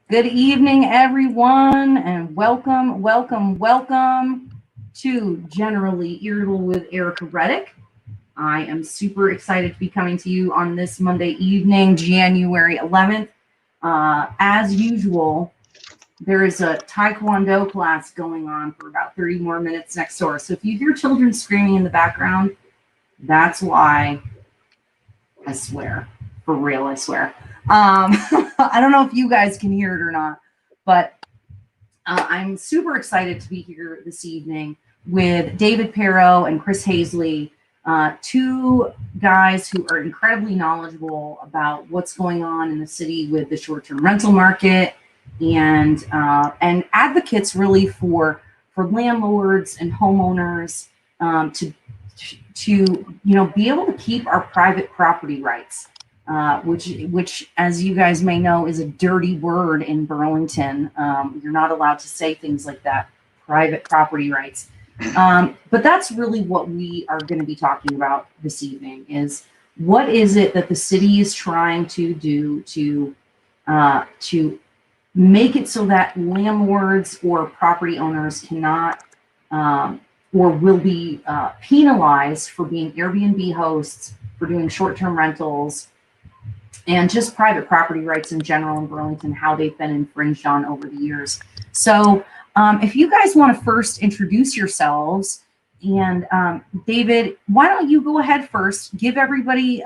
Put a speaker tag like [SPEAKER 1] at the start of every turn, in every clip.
[SPEAKER 1] Good evening, everyone, and welcome to Generally Irritable with Erica Reddick. I am super excited to be coming to you on this Monday evening, January 11th. As usual, there is a Taekwondo class going on for about 30 more minutes next door. So if you hear children screaming in the background, that's why. I swear. For real, I swear. I don't know if you guys can hear it or not, but I'm super excited to be here this evening with David Perreault and Chris Haessly, two guys who are incredibly knowledgeable about what's going on in the city with the short-term rental market, and advocates really for landlords and homeowners to be able to keep our private property rights. Which, as you guys may know, is a dirty word in Burlington. You're not allowed to say things like that, private property rights. But that's really what we are going to be talking about this evening, is what is it that the city is trying to do to make it so that landlords or property owners cannot or will be penalized for being Airbnb hosts, for doing short-term rentals, and just private property rights in general in Burlington, how they've been infringed on over the years. So if you guys want to first introduce yourselves, and David, why don't you go ahead first, give everybody,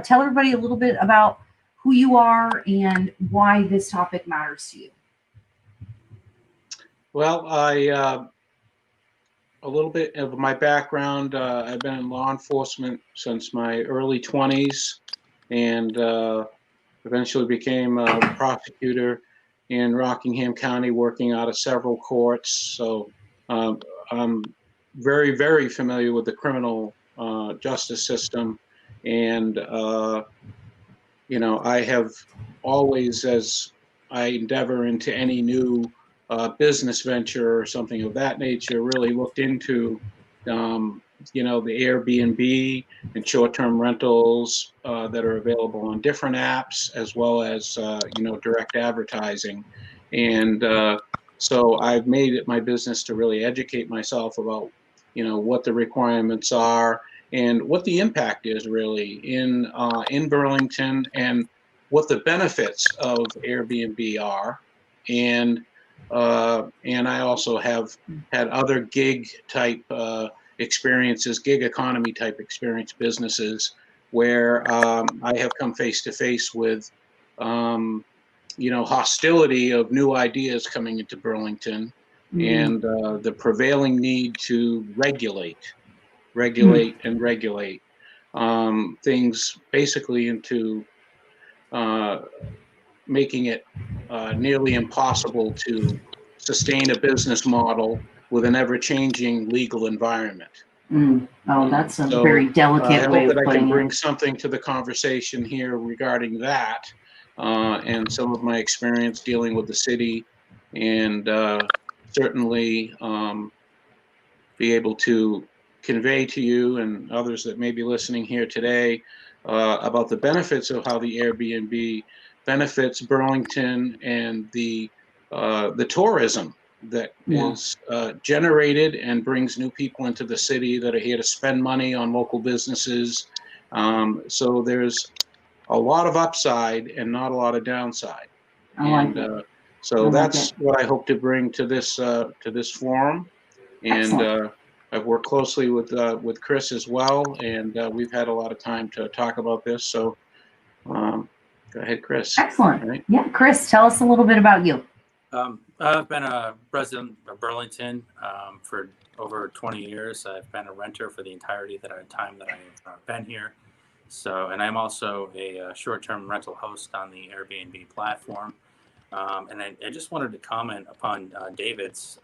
[SPEAKER 1] tell everybody a little bit about who you are and why this topic matters to you.
[SPEAKER 2] Well, a little bit of my background, I've been in law enforcement since my early 20s. And eventually became a prosecutor in Rockingham County, working out of several courts. So I'm very, very familiar with the criminal justice system. And, I have always, as I endeavor into any new business venture or something of that nature, really looked into the Airbnb and short-term rentals that are available on different apps, as well as, direct advertising. And so I've made it my business to really educate myself about, what the requirements are and what the impact is really in Burlington, and what the benefits of Airbnb are. And I also have had other gig economy type experience businesses where I have come face to face with, hostility of new ideas coming into Burlington, and the prevailing need to regulate things, basically into making it nearly impossible to sustain a business model with an ever-changing legal environment.
[SPEAKER 1] Oh, that's a very delicate way of putting it. I hope that I can
[SPEAKER 2] bring something to the conversation here regarding that, and some of my experience dealing with the city, and certainly be able to convey to you and others that may be listening here today about the benefits of how the Airbnb benefits Burlington, and the tourism that is generated and brings new people into the city that are here to spend money on local businesses. So there's a lot of upside and not a lot of downside. So that's what I hope to bring to this forum. And I've worked closely with Chris as well, and we've had a lot of time to talk about this. So go ahead, Chris.
[SPEAKER 1] Excellent. Right. Yeah, Chris, tell us a little bit about you.
[SPEAKER 3] I've been a resident of Burlington for over 20 years. I've been a renter for the entirety of the time that I've been here. And I'm also a short-term rental host on the Airbnb platform. And I just wanted to comment upon David's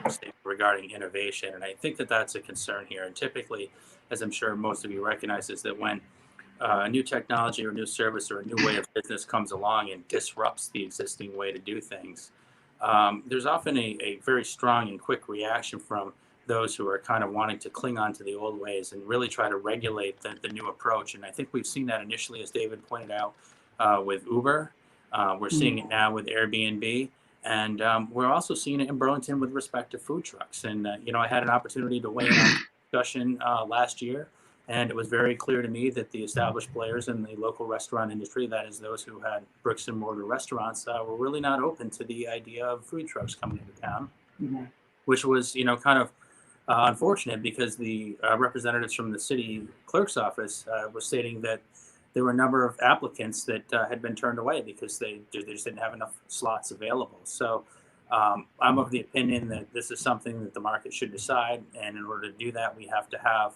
[SPEAKER 3] statement regarding innovation. And I think that that's a concern here. And typically, as I'm sure most of you recognize, is that when a new technology or new service or a new way of business comes along and disrupts the existing way to do things, there's often a very strong and quick reaction from those who are kind of wanting to cling on to the old ways and really try to regulate the new approach. And I think we've seen that initially, as David pointed out, with Uber. We're seeing it now with Airbnb, and we're also seeing it in Burlington with respect to food trucks. And I had an opportunity to weigh in on discussion last year, and it was very clear to me that the established players in the local restaurant industry, that is those who had bricks and mortar restaurants, were really not open to the idea of food trucks coming into town, which was, kind of unfortunate, because the representatives from the city clerk's office were stating that there were a number of applicants that had been turned away because they just didn't have enough slots available. So I'm of the opinion that this is something that the market should decide. And in order to do that, we have to have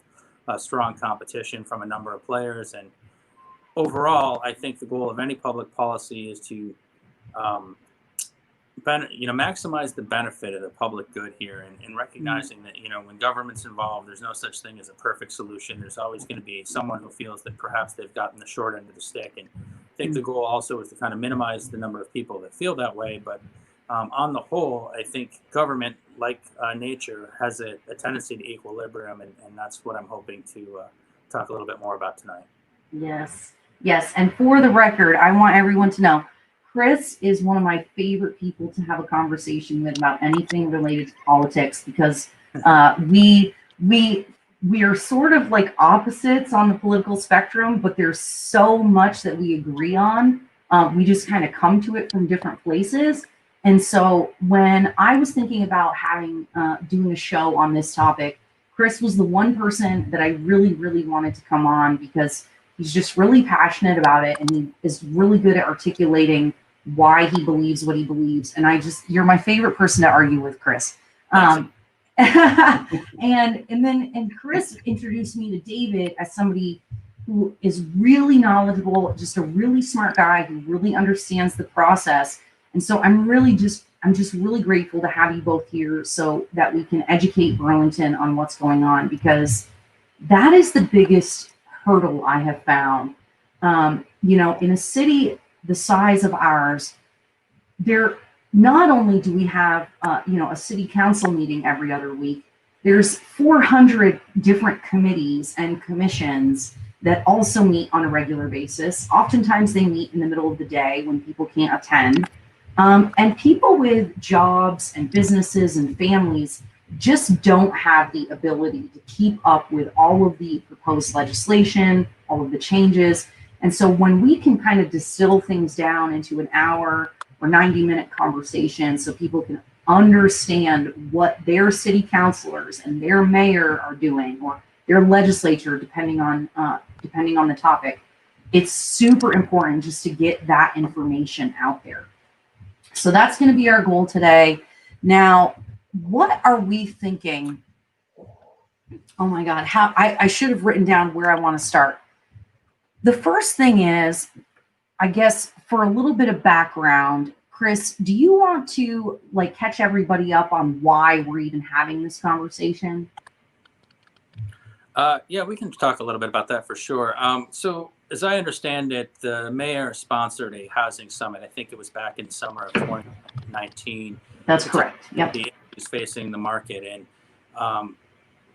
[SPEAKER 3] a strong competition from a number of players. And overall, I think the goal of any public policy is to maximize the benefit of the public good here, and recognizing that, when government's involved, there's no such thing as a perfect solution. There's always going to be someone who feels that perhaps they've gotten the short end of the stick. And I think the goal also is to kind of minimize the number of people that feel that way. But on the whole, I think government, like nature, has a tendency to equilibrium, and that's what I'm hoping to talk a little bit more about tonight.
[SPEAKER 1] Yes. And for the record, I want everyone to know, Chris is one of my favorite people to have a conversation with about anything related to politics, because we are sort of like opposites on the political spectrum, but there's so much that we agree on. We just kind of come to it from different places. And so when I was thinking about doing a show on this topic, Chris was the one person that I really, really wanted to come on, because he's just really passionate about it, and he is really good at articulating why he believes what he believes. And you're my favorite person to argue with, Chris. And Chris introduced me to David as somebody who is really knowledgeable, just a really smart guy who really understands the process. And so I'm just really grateful to have you both here so that we can educate Burlington on what's going on, because that is the biggest hurdle I have found. In a city the size of ours, not only do we have a city council meeting every other week, there's 400 different committees and commissions that also meet on a regular basis. Oftentimes they meet in the middle of the day when people can't attend. And people with jobs and businesses and families just don't have the ability to keep up with all of the proposed legislation, all of the changes. And so when we can kind of distill things down into an hour or 90-minute conversation so people can understand what their city councilors and their mayor are doing, or their legislature, depending on the topic, it's super important just to get that information out there. So that's going to be our goal today. Now, what are we thinking? Oh my God, I should have written down where I want to start. The first thing is, I guess, for a little bit of background, Chris, do you want to catch everybody up on why we're even having this conversation?
[SPEAKER 3] Yeah, we can talk a little bit about that for sure. So as I understand it, the mayor sponsored a housing summit. I think it was back in summer of 2019.
[SPEAKER 1] That's correct. Yep.
[SPEAKER 3] The issues facing the market. And,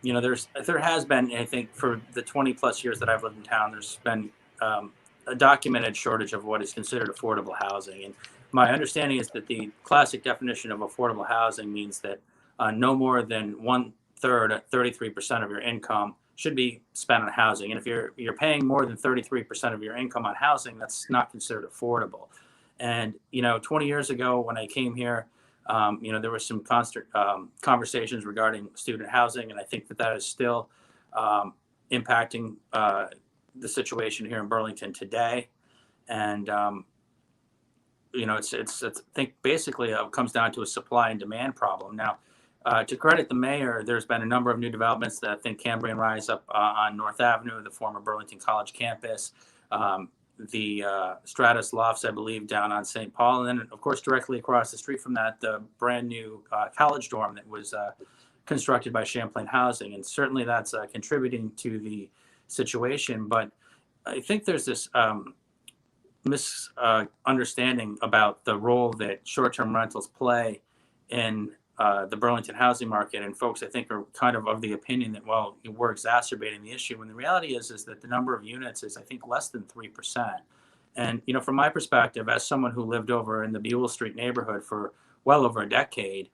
[SPEAKER 3] there has been, I think, for the 20 plus years that I've lived in town, there's been a documented shortage of what is considered affordable housing. And my understanding is that the classic definition of affordable housing means that no more than 1/3, 33% of your income should be spent on housing. And if you're paying more than 33% of your income on housing, that's not considered affordable. And 20 years ago when I came here, there was some constant conversations regarding student housing, and I think that is still impacting the situation here in Burlington today. And it's I think basically it comes down to a supply and demand problem. Now, to credit the mayor, there's been a number of new developments that I think Cambrian Rise up on North Avenue, the former Burlington College campus, the Stratus Lofts, I believe, down on St. Paul, and then, of course, directly across the street from that, the brand new college dorm that was constructed by Champlain Housing. And certainly that's contributing to the situation. But I think there's this misunderstanding about the role that short-term rentals play in the Burlington housing market. And folks, I think, are kind of the opinion that, well, we're exacerbating the issue. When the reality is that the number of units is, I think, less than 3%. And, from my perspective, as someone who lived over in the Buell Street neighborhood for well over a decade,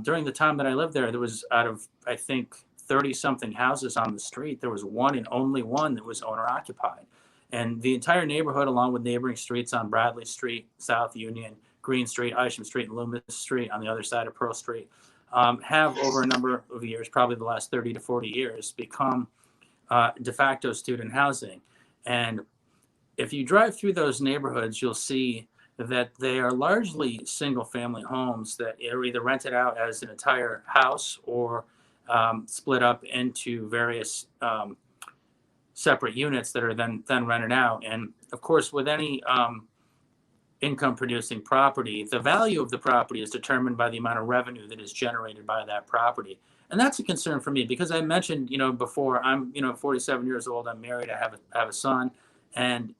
[SPEAKER 3] during the time that I lived there, there was out of, I think, 30 something houses on the street, there was one and only one that was owner occupied. And the entire neighborhood, along with neighboring streets on Bradley Street, South Union, Green Street, Isham Street, and Loomis Street on the other side of Pearl Street, have over a number of years, probably the last 30 to 40 years, become de facto student housing. And if you drive through those neighborhoods, you'll see that they are largely single family homes that are either rented out as an entire house or split up into various separate units that are then rented out. And of course, with any income producing property, the value of the property is determined by the amount of revenue that is generated by that property. And that's a concern for me because I mentioned, before, I'm, 47 years old, I'm married, I have a son. And,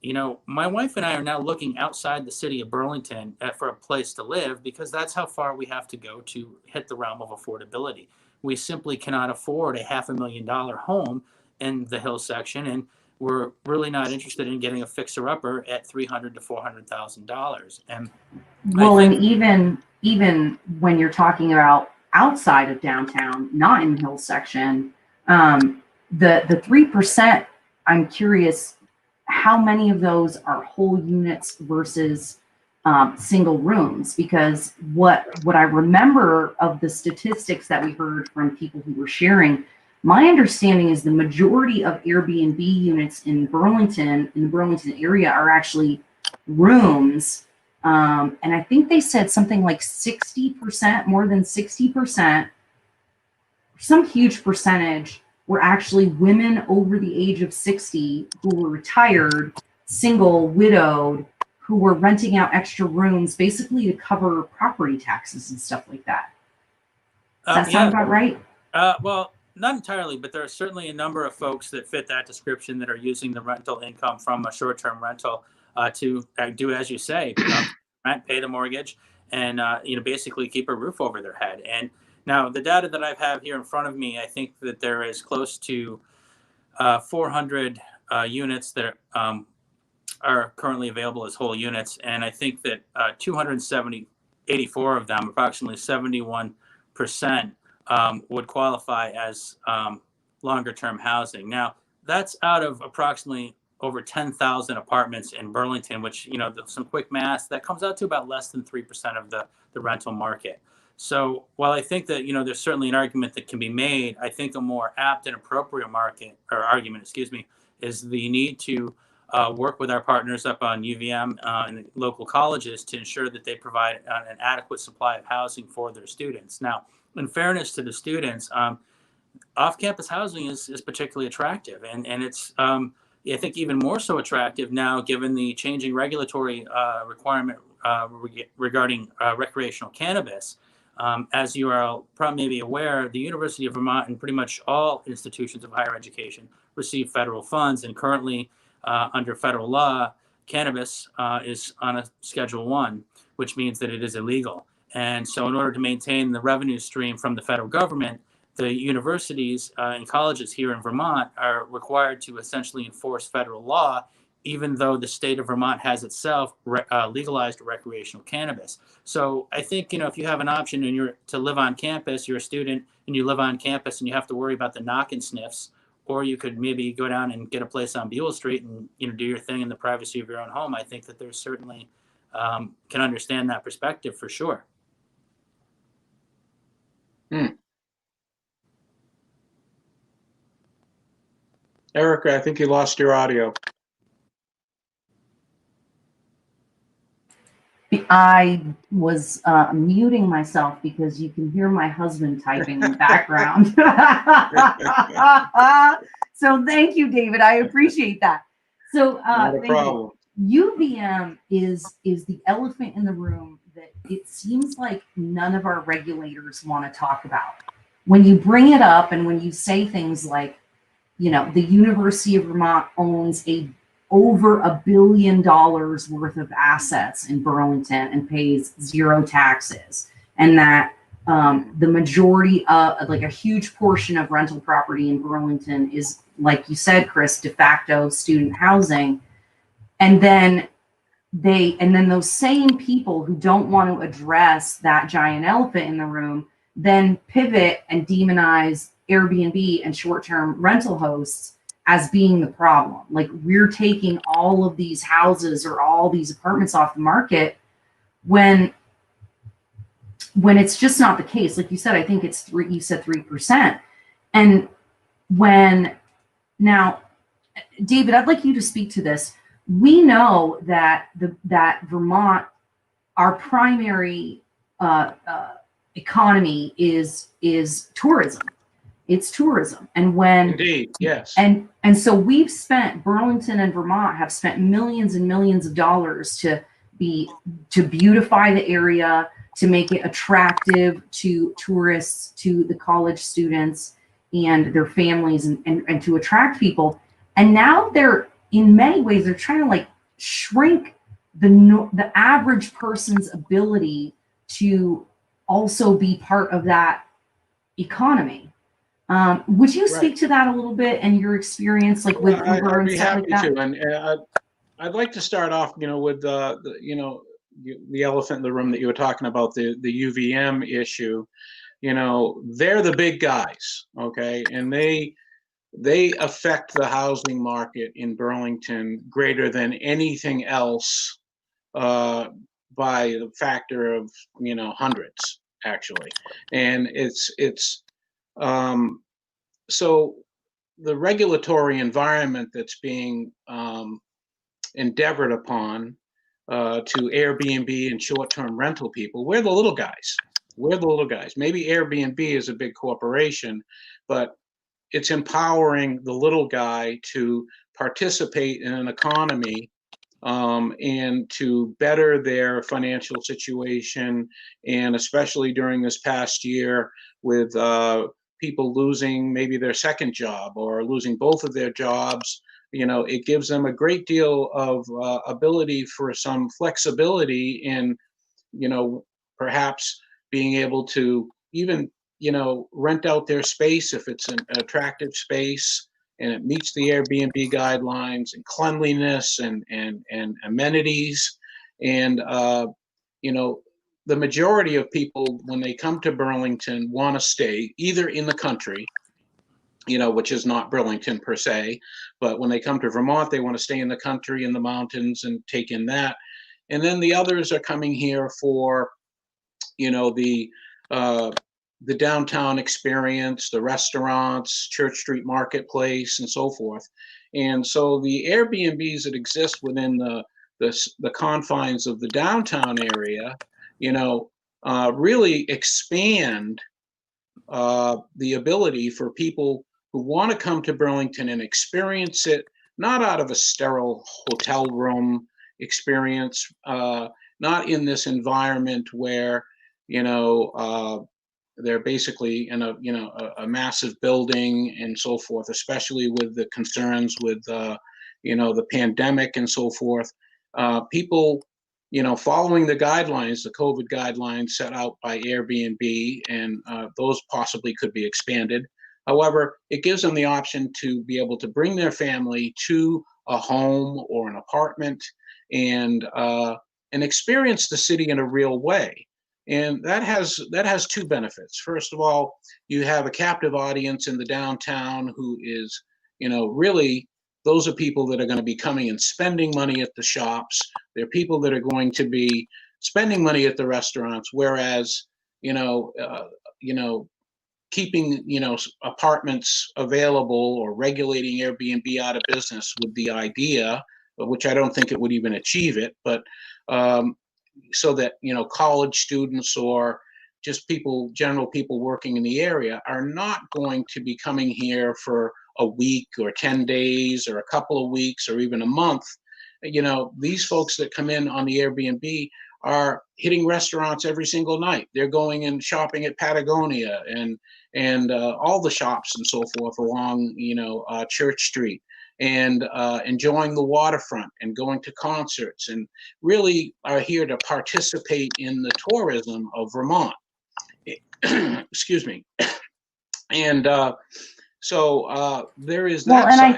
[SPEAKER 3] my wife and I are now looking outside the city of Burlington for a place to live because that's how far we have to go to hit the realm of affordability. We simply cannot afford a $500,000 home in the Hill section, and we're really not interested in getting a fixer-upper at $300,000 to $400,000. And
[SPEAKER 1] and even when you're talking about outside of downtown, not in the Hill section, the 3%, I'm curious how many of those are whole units versus single rooms, because what I remember of the statistics that we heard from people who were sharing, my understanding is the majority of Airbnb units in the Burlington area are actually rooms. And I think they said something like 60%, more than 60%, some huge percentage were actually women over the age of 60 who were retired, single, widowed, who were renting out extra rooms basically to cover property taxes and stuff like that. Does that sound about right?
[SPEAKER 3] Well, not entirely, but there are certainly a number of folks that fit that description that are using the rental income from a short-term rental to do, as you say, rent, pay the mortgage, and basically keep a roof over their head. And now the data that I have here in front of me, I think that there is close to 400 units that are currently available as whole units, and I think that 84 of them, approximately 71%, would qualify as longer-term housing. Now, that's out of approximately over 10,000 apartments in Burlington, which, some quick math, that comes out to about less than 3% of the rental market. So while I think that, there's certainly an argument that can be made, I think a more apt and appropriate argument, is the need to work with our partners up on UVM and local colleges to ensure that they provide an adequate supply of housing for their students. Now, in fairness to the students, off-campus housing is particularly attractive, and it's I think even more so attractive now given the changing regulatory requirement regarding recreational cannabis. As you are probably maybe aware, the University of Vermont and pretty much all institutions of higher education receive federal funds, and currently under federal law, cannabis is on a Schedule 1, which means that it is illegal. And so in order to maintain the revenue stream from the federal government, the universities and colleges here in Vermont are required to essentially enforce federal law, even though the state of Vermont has itself legalized recreational cannabis. So I think, if you have an option and you're to live on campus, you're a student and you live on campus and you have to worry about the knock and sniffs, or you could maybe go down and get a place on Buell Street and, do your thing in the privacy of your own home. I think that there's certainly can understand that perspective for sure.
[SPEAKER 2] Erica, I think you lost your audio.
[SPEAKER 1] I was muting myself because you can hear my husband typing in the background. So thank you, David. I appreciate that. So
[SPEAKER 2] Not a problem.
[SPEAKER 1] UVM is the elephant in the room that it seems like none of our regulators want to talk about. When you bring it up and when you say things like, the University of Vermont owns over $1 billion worth of assets in Burlington and pays zero taxes, and that the majority of, like, a huge portion of rental property in Burlington is, like you said, Chris, de facto student housing. And then and then those same people who don't want to address that giant elephant in the room then pivot and demonize Airbnb and short-term rental hosts as being the problem. Like, we're taking all of these houses or all these apartments off the market when it's just not the case. Like you said, I think you said 3%. And now, David, I'd like you to speak to this. We know that that Vermont, our primary economy is tourism. It's tourism, and
[SPEAKER 2] Indeed, yes.
[SPEAKER 1] And so Burlington and Vermont have spent millions and millions of dollars to beautify the area, to make it attractive to tourists, to the college students and their families, and to attract people. And now in many ways, they're trying to like shrink the average person's ability to also be part of that economy. Would you speak to that a little bit and your experience, like with Uber and stuff like that?
[SPEAKER 2] I'd be happy to, and I'd like to start off, with the elephant in the room that you were talking about, the UVM issue. They're the big guys, okay, and they affect the housing market in Burlington greater than anything else, by the factor of hundreds, actually. And so the regulatory environment that's being endeavored upon to Airbnb and short-term rental people, we're the little guys. Maybe Airbnb is a big corporation, but it's empowering the little guy to participate in an economy, and to better their financial situation. And especially during this past year, with people losing maybe their second job or losing both of their jobs, it gives them a great deal of ability for some flexibility in, perhaps being able to even, rent out their space if it's an attractive space and it meets the Airbnb guidelines and cleanliness and amenities. And, the majority of people, when they come to Burlington, want to stay either in the country, which is not Burlington per se, but when they come to Vermont, they want to stay in the country, in the mountains, and take in that. And then the others are coming here for, the downtown experience, the restaurants, Church Street Marketplace, and so forth. And so the Airbnbs that exist within the confines of the downtown area, really expand the ability for people who want to come to Burlington and experience it, not out of a sterile hotel room experience, not in this environment where, they're basically in a massive building and so forth, especially with the concerns with, the pandemic and so forth. People, following the guidelines, the COVID guidelines set out by Airbnb, and those possibly could be expanded. However, it gives them the option to be able to bring their family to a home or an apartment and experience the city in a real way. And that has two benefits. First of all, you have a captive audience in the downtown who is, really, those are people that are going to be coming and spending money at the shops. They're people that are going to be spending money at the restaurants, whereas, keeping, apartments available or regulating Airbnb out of business with the idea, which I don't think it would even achieve it, but so that, college students or just general people working in the area are not going to be coming here for a week or 10 days or a couple of weeks or even a month. These folks that come in on the Airbnb are hitting restaurants every single night. They're going and shopping at Patagonia and all the shops and so forth along, Church Street, and enjoying the waterfront and going to concerts, and really are here to participate in the tourism of Vermont. Excuse me. And so there is that.
[SPEAKER 1] Well, and
[SPEAKER 2] side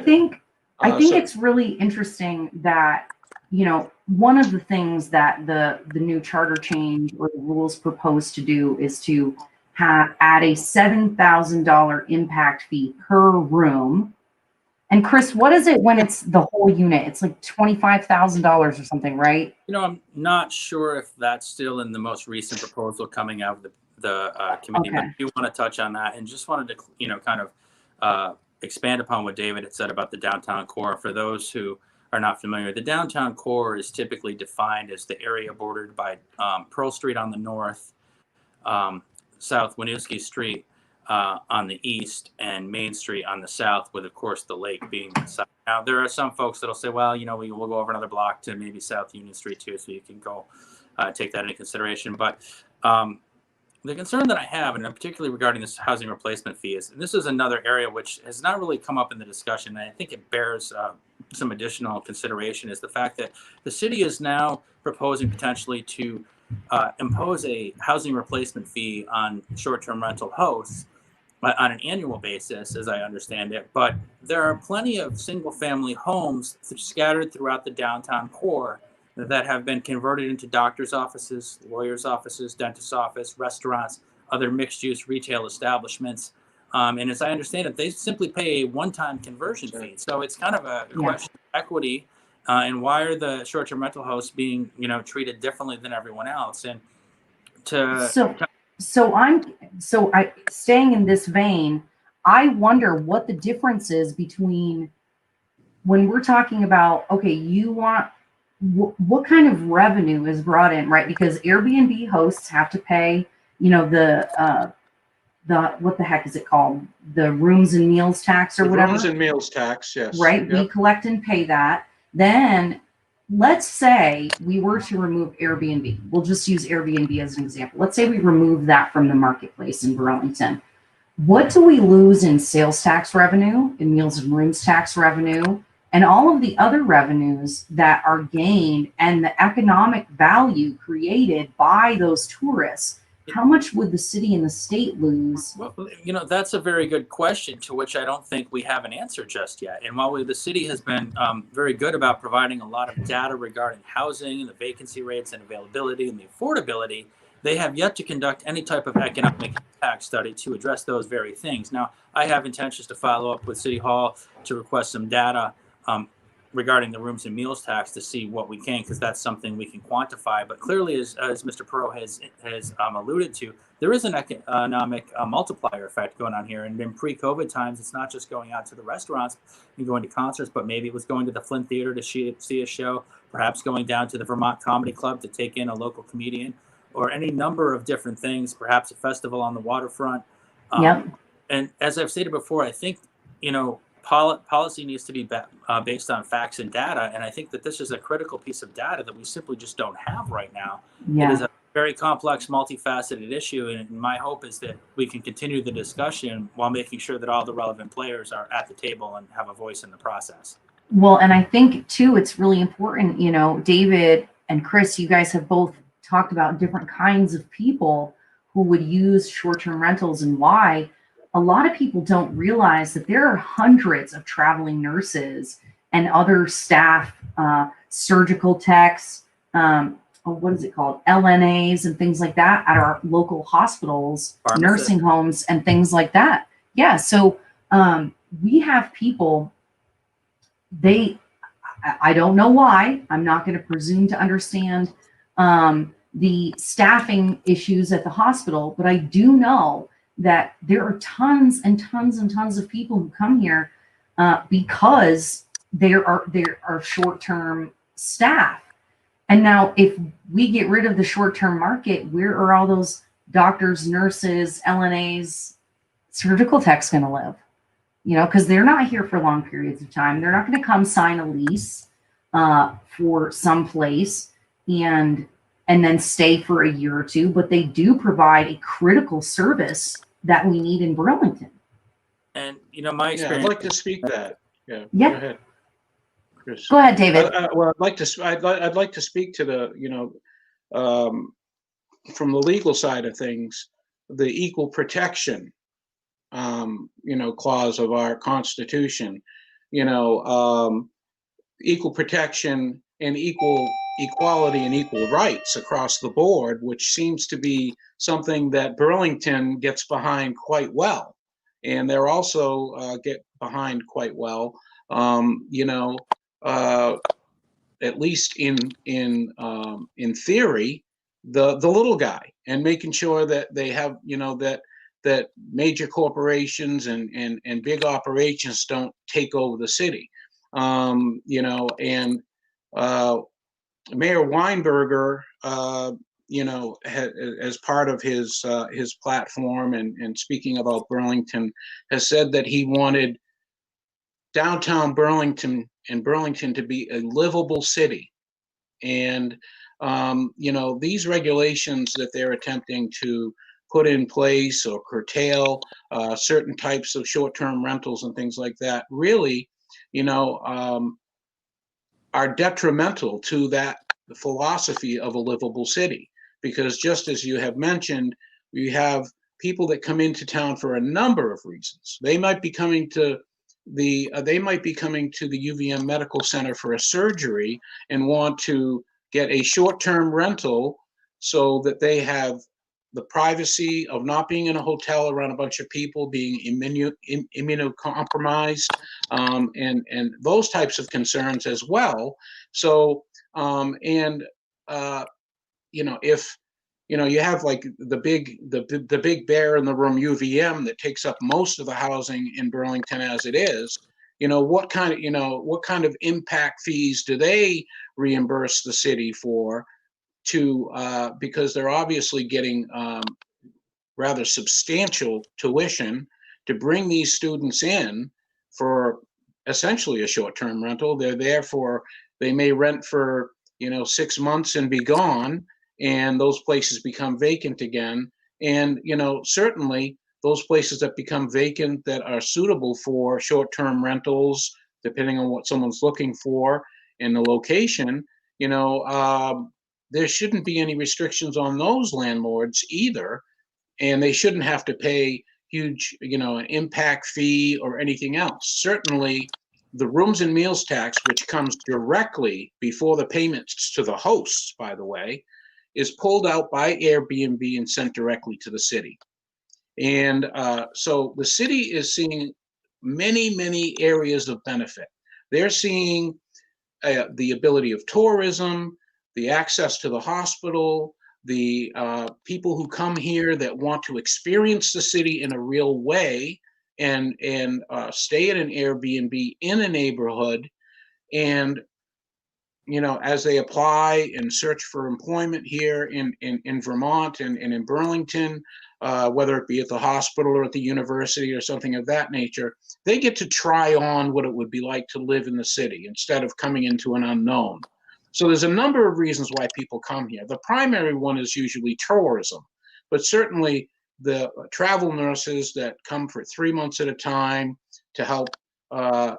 [SPEAKER 1] I think it's really interesting that one of the things that the new charter change or the rules proposed to do is to add a $7,000 impact fee per room. And Chris, what is it when it's the whole unit? It's like $25,000 or something, right?
[SPEAKER 3] I'm not sure if that's still in the most recent proposal coming out of the committee, but I do want to touch on that, and just wanted to, kind of expand upon what David had said about the downtown core. For those who are not familiar, the downtown core is typically defined as the area bordered by Pearl Street on the north, South Winooski Street on the east, and Main Street on the south, with, of course, the lake being the south. Now, there are some folks that'll say, well, we'll go over another block to maybe South Union Street too, so you can go take that into consideration. But the concern that I have, and particularly regarding this housing replacement fee, is, and this is another area which has not really come up in the discussion, and I think it bears some additional consideration, is the fact that the city is now proposing potentially to impose a housing replacement fee on short-term rental hosts on an annual basis, as I understand it. But there are plenty of single-family homes scattered throughout the downtown core that have been converted into doctors' offices, lawyers' offices, dentist's office, restaurants, other mixed-use retail establishments. And as I understand it, they simply pay a one-time conversion fee. So it's kind of a question of equity. And why are the short-term rental hosts being, treated differently than everyone else? And
[SPEAKER 1] staying in this vein, I wonder what the difference is between when we're talking about, okay, you want what kind of revenue is brought in, right? Because Airbnb hosts have to pay, the what the heck is it called? The rooms and meals tax or whatever.
[SPEAKER 2] Rooms and meals tax, yes.
[SPEAKER 1] Right. Yep. We collect and pay that. Then let's say we were to remove Airbnb. We'll just use Airbnb as an example. Let's say we remove that from the marketplace in Burlington. What do we lose in sales tax revenue, in meals and rooms tax revenue, and all of the other revenues that are gained and the economic value created by those tourists? How much would the city and the state lose?
[SPEAKER 3] Well, that's a very good question, to which I don't think we have an answer just yet. And while the city has been very good about providing a lot of data regarding housing and the vacancy rates and availability and the affordability, they have yet to conduct any type of economic impact study to address those very things. Now, I have intentions to follow up with City Hall to request some data regarding the rooms and meals tax to see what we can, because that's something we can quantify. But clearly, as Mr. Perreault has alluded to, there is an economic multiplier effect going on here. And in pre-COVID times, it's not just going out to the restaurants and going to concerts, but maybe it was going to the Flint Theater to see a show, perhaps going down to the Vermont Comedy Club to take in a local comedian, or any number of different things, perhaps a festival on the waterfront. And as I've stated before, I think, policy needs to be based on facts and data. And I think that this is a critical piece of data that we simply just don't have right now. It is a very complex, multifaceted issue. And my hope is that we can continue the discussion while making sure that all the relevant players are at the table and have a voice in the process.
[SPEAKER 1] Well, and I think too, it's really important, David and Chris, you guys have both talked about different kinds of people who would use short-term rentals and why. A lot of people don't realize that there are hundreds of traveling nurses and other staff, surgical techs, what is it called? LNAs and things like that at our local hospitals, nursing homes and things like that. Yeah. So we have people, I don't know why, I'm not going to presume to understand the staffing issues at the hospital, but I do know that there are tons and tons and tons of people who come here because there are short-term staff. And now if we get rid of the short-term market, where are all those doctors, nurses, LNAs, surgical techs going to live? Because they're not here for long periods of time. They're not going to come sign a lease for some place and then stay for a year or two, but they do provide a critical service that we need in Burlington.
[SPEAKER 3] And my experience.
[SPEAKER 2] I'd like to speak that. Yeah.
[SPEAKER 1] Go
[SPEAKER 2] ahead, Chris.
[SPEAKER 1] Go ahead, David.
[SPEAKER 2] Well, I'd like to speak to the from the legal side of things, the equal protection clause of our Constitution. Equal protection and equality and equal rights across the board, which seems to be something that Burlington gets behind quite well. And they're also get behind quite well, you know, at least in theory, the little guy, and making sure that they have, you know, that major corporations and big operations don't take over the city. You know, and Mayor Weinberger, you know, as part of his platform and speaking about Burlington, has said that he wanted downtown Burlington and Burlington to be a livable city. And you know, these regulations that they're attempting to put in place or curtail certain types of short-term rentals and things like that really, you know, are detrimental to that philosophy of a livable city. Because just as you have mentioned, we have people that come into town for a number of reasons. They might be coming to the UVM Medical Center for a surgery and want to get a short-term rental so that they have the privacy of not being in a hotel around a bunch of people, being immunocompromised, and those types of concerns as well. So, you know, if you know, you have like the big bear in the room, UVM, that takes up most of the housing in Burlington as it is. You know, what kind of impact fees do they reimburse the city for? Because they're obviously getting rather substantial tuition to bring these students in for essentially a short-term rental. They're there for, they may rent for, you know, 6 months and be gone, and those places become vacant again. And, you know, certainly those places that become vacant that are suitable for short-term rentals, depending on what someone's looking for in the location, you know, there shouldn't be any restrictions on those landlords either, and they shouldn't have to pay huge, you know, an impact fee or anything else. Certainly, the rooms and meals tax, which comes directly before the payments to the hosts, by the way, is pulled out by Airbnb and sent directly to the city. And so the city is seeing many areas of benefit. They're seeing the ability of tourism, the access to the hospital, the people who come here that want to experience the city in a real way and stay at an Airbnb in a neighborhood. And, you know, as they apply and search for employment here in Vermont and in Burlington, whether it be at the hospital or at the university or something of that nature, they get to try on what it would be like to live in the city instead of coming into an unknown. So there's a number of reasons why people come here. The primary one is usually tourism, but certainly the travel nurses that come for 3 months at a time to help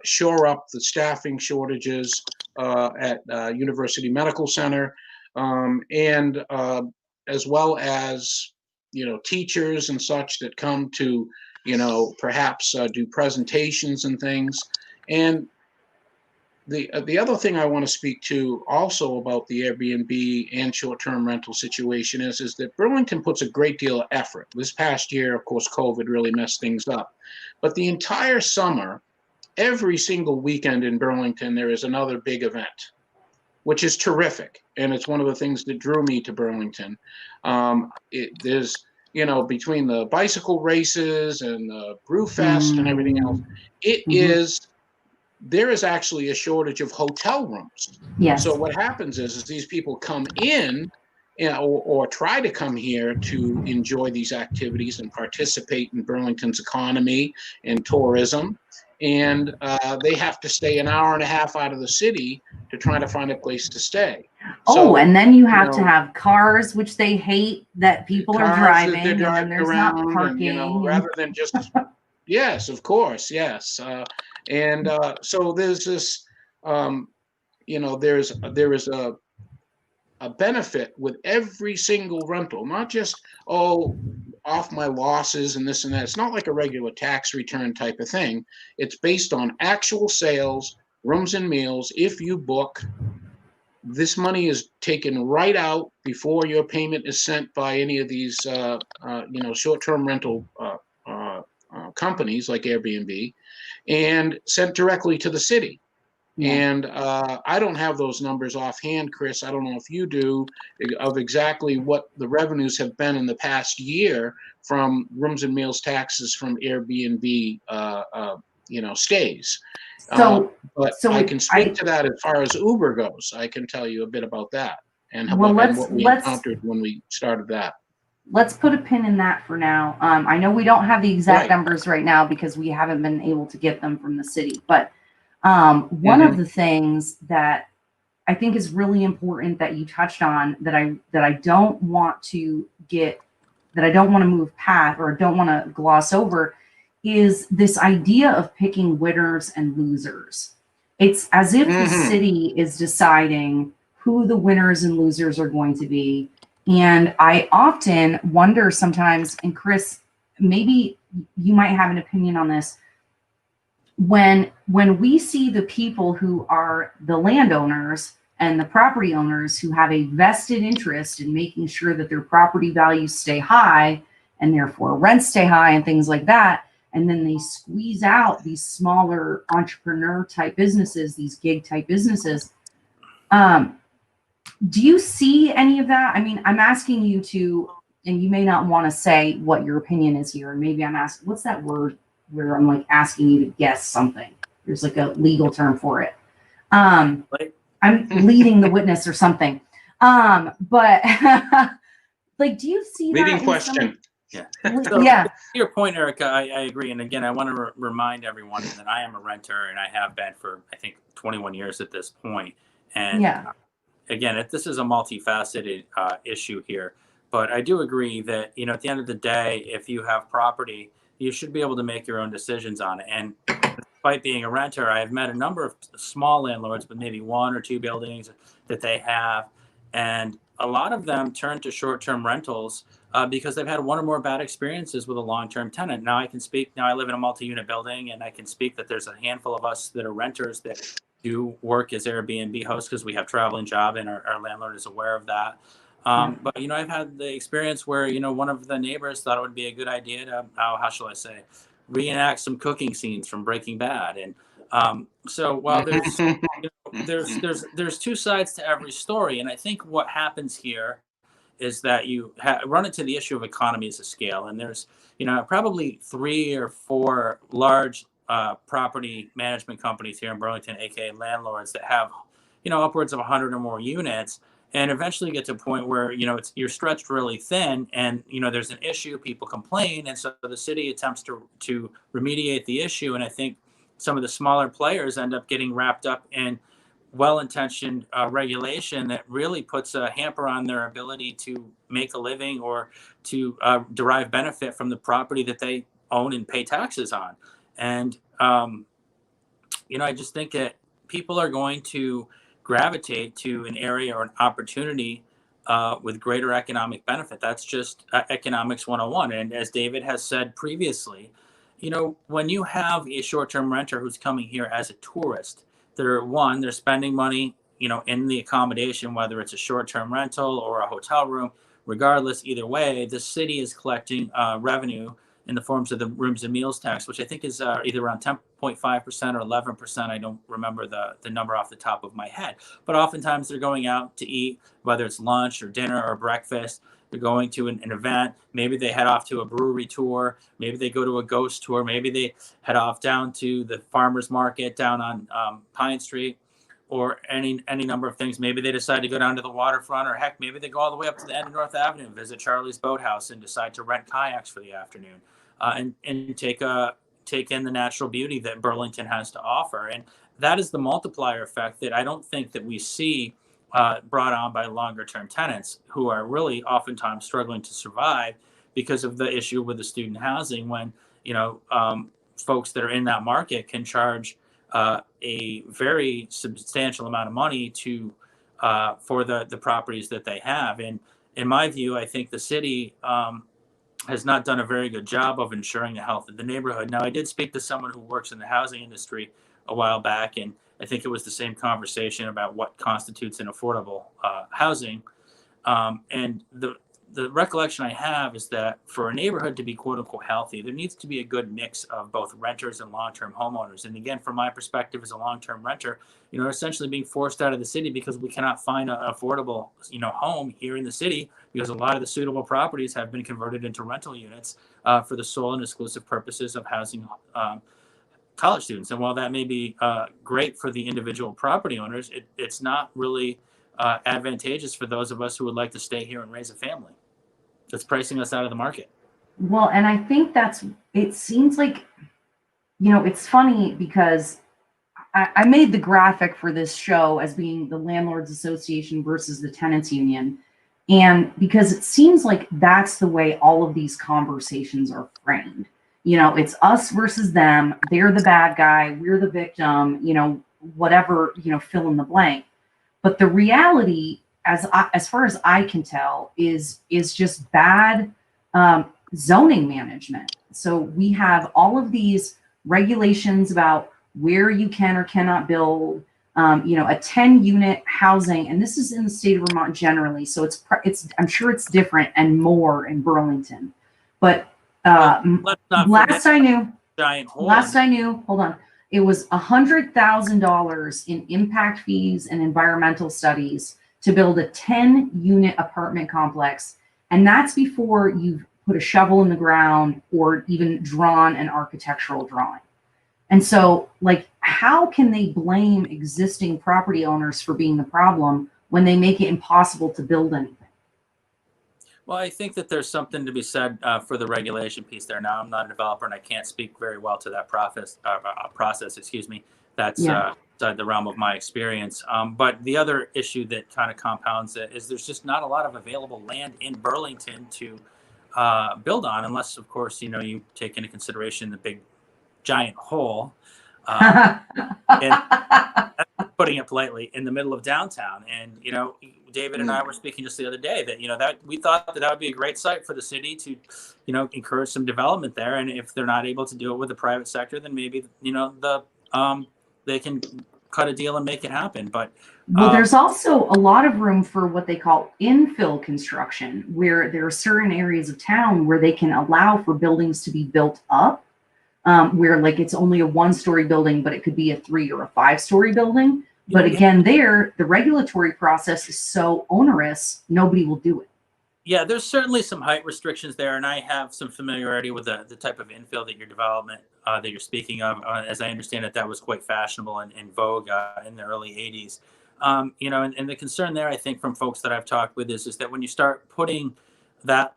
[SPEAKER 2] shore up the staffing shortages at University Medical Center, and as well as, you know, teachers and such that come to, you know, perhaps do presentations and things. And the other thing I want to speak to also about the Airbnb and short-term rental situation is that Burlington puts a great deal of effort. This past year, of course, COVID really messed things up. But the entire summer, every single weekend in Burlington, there is another big event, which is terrific. And it's one of the things that drew me to Burlington. There's, you know, between the bicycle races and the brew fest and everything else, there is actually a shortage of hotel rooms.
[SPEAKER 1] Yes.
[SPEAKER 2] So what happens is these people come in, you know, or try to come here to enjoy these activities and participate in Burlington's economy and tourism. And they have to stay an hour and a half out of the city to try to find a place to stay. So,
[SPEAKER 1] and then you have to have cars, which they hate that people are driving, and then there's not parking.
[SPEAKER 2] And, you know, rather than just, yes, of course, yes. So there's this, you know, there is a benefit with every single rental, not just, oh, off my losses and this and that. It's not like a regular tax return type of thing. It's based on actual sales, rooms and meals, if you book, this money is taken right out before your payment is sent by any of these, short-term rental companies like Airbnb, and sent directly to the city.
[SPEAKER 1] Yeah.
[SPEAKER 2] And I don't have those numbers offhand, Chris. I don't know if you do, of exactly what the revenues have been in the past year from rooms and meals taxes from Airbnb, stays.
[SPEAKER 1] So,
[SPEAKER 2] But I can speak to that as far as Uber goes. I can tell you a bit about that and what we encountered when we started that.
[SPEAKER 1] Let's put a pin in that for now. I know we don't have the exact
[SPEAKER 2] Right.
[SPEAKER 1] numbers right now because we haven't been able to get them from the city, but one of the things that I think is really important that you touched on that I don't want to move past or don't want to gloss over is this idea of picking winners and losers. It's as if the city is deciding who the winners and losers are going to be. And I often wonder sometimes, and Chris, maybe you might have an opinion on this, when we see the people who are the landowners and the property owners who have a vested interest in making sure that their property values stay high and therefore rents stay high and things like that, and then they squeeze out these smaller entrepreneur type businesses, these gig type businesses. Do you see any of that? I mean, I'm asking you to, and you may not want to say what your opinion is here. And maybe I'm asking, what's that word where I'm like asking you to guess something? There's like a legal term for it. I'm leading the witness or something. But like, do you see that?
[SPEAKER 2] Leading question.
[SPEAKER 3] Yeah.
[SPEAKER 1] So, yeah.
[SPEAKER 3] To your point, Erica, I agree. And again, I want to remind everyone that I am a renter and I have been for, I think, 21 years at this point. And again, this is a multifaceted issue here. But I do agree that, at the end of the day, if you have property, you should be able to make your own decisions on it. And despite being a renter, I have met a number of small landlords with maybe 1 or 2 buildings that they have. And a lot of them turn to short-term rentals because they've had 1 or more bad experiences with a long-term tenant. Now I live in a multi-unit building, and I can speak that there's a handful of us that are renters that do work as Airbnb hosts because we have traveling job and our landlord is aware of that. But, I've had the experience where, one of the neighbors thought it would be a good idea to, how shall I say, reenact some cooking scenes from Breaking Bad. And so while there's 2 sides to every story. And I think what happens here is that you run into the issue of economies of scale. And there's, probably 3 or 4 large property management companies here in Burlington, aka landlords, that have, upwards of 100 or more units, and eventually get to a point where, you're stretched really thin, and, there's an issue, people complain, and so the city attempts to remediate the issue. And I think some of the smaller players end up getting wrapped up in well-intentioned regulation that really puts a hamper on their ability to make a living or to derive benefit from the property that they own and pay taxes on. And, I just think that people are going to gravitate to an area or an opportunity with greater economic benefit. That's just economics 101. And as David has said previously, when you have a short-term renter who's coming here as a tourist, they're spending money, in the accommodation, whether it's a short-term rental or a hotel room. Regardless, either way, the city is collecting revenue in the forms of the rooms and meals tax, which I think is either around 10.5% or 11%. I don't remember the number off the top of my head. But oftentimes they're going out to eat, whether it's lunch or dinner or breakfast. They're going to an event. Maybe they head off to a brewery tour. Maybe they go to a ghost tour. Maybe they head off down to the farmer's market down on Pine Street, or any number of things. Maybe they decide to go down to the waterfront, or heck, maybe they go all the way up to the end of North Avenue and visit Charlie's Boathouse and decide to rent kayaks for the afternoon and take in the natural beauty that Burlington has to offer. And that is the multiplier effect that I don't think that we see brought on by longer term tenants who are really oftentimes struggling to survive because of the issue with the student housing, when folks that are in that market can charge a very substantial amount of money to for the properties that they have. And in my view, I think the city has not done a very good job of ensuring the health of the neighborhood. Now, I did speak to someone who works in the housing industry a while back, and I think it was the same conversation about what constitutes an affordable housing. And the recollection I have is that for a neighborhood to be quote unquote healthy, there needs to be a good mix of both renters and long-term homeowners. And again, from my perspective as a long-term renter, essentially being forced out of the city because we cannot find an affordable, home here in the city, because a lot of the suitable properties have been converted into rental units for the sole and exclusive purposes of housing college students. And while that may be great for the individual property owners, it's not really advantageous for those of us who would like to stay here and raise a family. That's pricing us out of the market.
[SPEAKER 1] Well, and I think it seems like, it's funny because I made the graphic for this show as being the Landlords Association versus the Tenants Union. And because it seems like that's the way all of these conversations are framed. It's us versus them. They're the bad guy. We're the victim, whatever, fill in the blank. But the reality, as far as I can tell, is just bad zoning management. So we have all of these regulations about where you can or cannot build, a 10-unit housing, and this is in the state of Vermont generally. So it's I'm sure it's different and more in Burlington. But last I knew, hold on. It was $100,000 in impact fees and environmental studies to build a 10-unit apartment complex. And that's before you've put a shovel in the ground or even drawn an architectural drawing. And so, how can they blame existing property owners for being the problem when they make it impossible to build anything?
[SPEAKER 3] Well, I think that there's something to be said for the regulation piece there. Now, I'm not a developer, and I can't speak very well to that process. That's outside the realm of my experience. But the other issue that kind of compounds it is there's just not a lot of available land in Burlington to build on, unless, of course, you take into consideration the big, giant hole. And putting it politely, in the middle of downtown. And, David and I were speaking just the other day that, that we thought that would be a great site for the city to, encourage some development there. And if they're not able to do it with the private sector, then maybe, they can cut a deal and make it happen. But
[SPEAKER 1] there's also a lot of room for what they call infill construction, where there are certain areas of town where they can allow for buildings to be built up, where it's only a 1-story building, but it could be a 3 or a 5-story building. But again, the regulatory process is so onerous, nobody will do it.
[SPEAKER 3] Yeah, there's certainly some height restrictions there, and I have some familiarity with the type of infill that you're speaking of. As I understand it, that was quite fashionable and in vogue in the early 80s. And the concern there, I think, from folks that I've talked with is that when you start putting that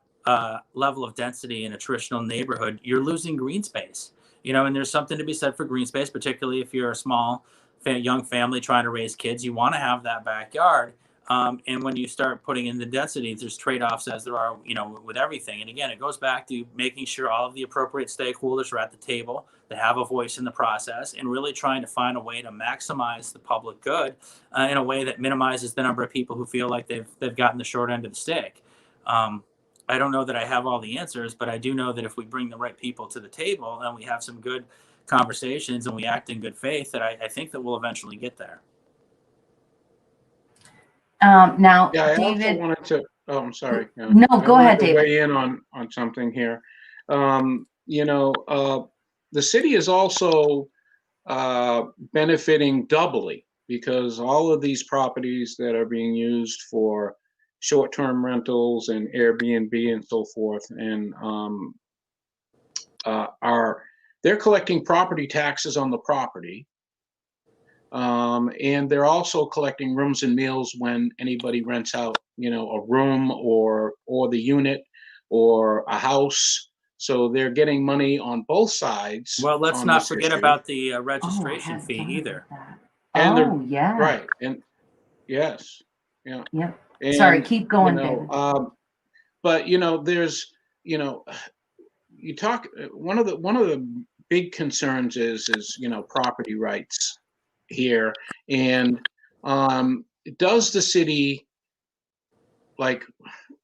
[SPEAKER 3] level of density in a traditional neighborhood, you're losing green space. And there's something to be said for green space, particularly if you're a small young family trying to raise kids. You want to have that backyard. And when you start putting in the density, there's trade-offs, as there are, with everything. And again, it goes back to making sure all of the appropriate stakeholders are at the table, that have a voice in the process, and really trying to find a way to maximize the public good in a way that minimizes the number of people who feel like they've gotten the short end of the stick. I don't know that I have all the answers, but I do know that if we bring the right people to the table and we have some good conversations and we act in good faith, that I think that we'll eventually get there.
[SPEAKER 1] Now,
[SPEAKER 2] I
[SPEAKER 1] David,
[SPEAKER 2] also wanted to. Oh, I'm sorry.
[SPEAKER 1] No, go ahead, David.
[SPEAKER 2] Weigh in on something here. The city is also benefiting doubly, because all of these properties that are being used for short-term rentals and Airbnb and so forth, and they're collecting property taxes on the property. And they're also collecting rooms and meals when anybody rents out, a room or the unit or a house. So they're getting money on both sides.
[SPEAKER 3] Well, let's not forget about the registration fee either.
[SPEAKER 2] And
[SPEAKER 1] yeah.
[SPEAKER 2] Right. And yes. Yeah.
[SPEAKER 1] Yep.
[SPEAKER 2] And,
[SPEAKER 1] sorry, keep going, David.
[SPEAKER 2] But there's, you talk. One of the big concerns is property rights here, and does the city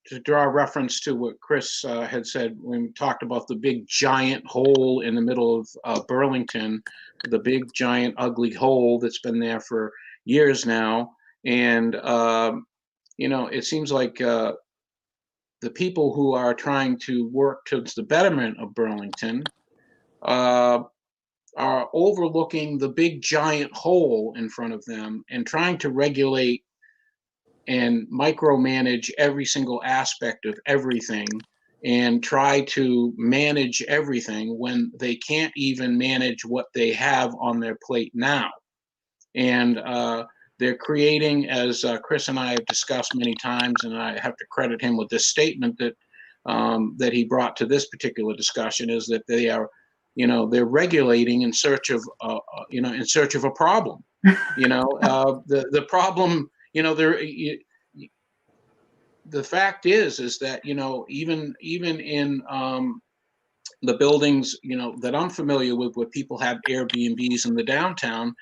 [SPEAKER 2] to draw reference to what Chris had said when we talked about the big giant hole in the middle of Burlington, the big giant ugly hole that's been there for years now. And, it seems like the people who are trying to work towards the betterment of Burlington are overlooking the big giant hole in front of them and trying to regulate and micromanage every single aspect of everything and try to manage everything when they can't even manage what they have on their plate now. And they're creating, as Chris and I have discussed many times, and I have to credit him with this statement that that he brought to this particular discussion, is that they are, they're regulating in search of, in search of a problem. The problem, the fact is that, even in the buildings, that I'm familiar with, where people have Airbnbs in the downtown,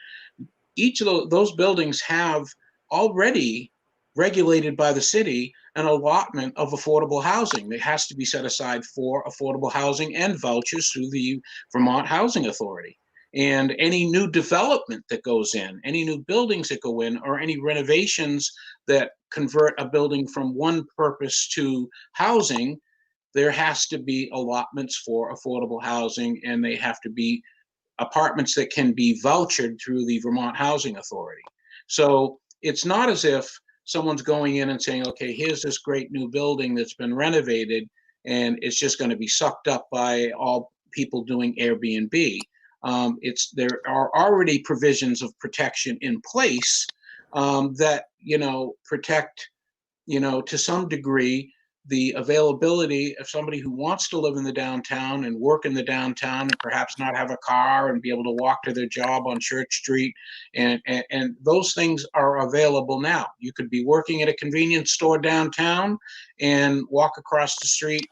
[SPEAKER 2] each of those buildings have already regulated by the city an allotment of affordable housing that has to be set aside for affordable housing and vouchers through the Vermont Housing Authority. And any new development that goes in, any new buildings that go in, or any renovations that convert a building from one purpose to housing, there has to be allotments for affordable housing, and they have to be apartments that can be vouchered through the Vermont Housing Authority. So it's not as if someone's going in and saying, okay, here's this great new building that's been renovated, and it's just going to be sucked up by all people doing Airbnb. There are already provisions of protection in place that, protect, to some degree, the availability of somebody who wants to live in the downtown and work in the downtown and perhaps not have a car and be able to walk to their job on Church Street. And those things are available now. You could be working at a convenience store downtown and walk across the street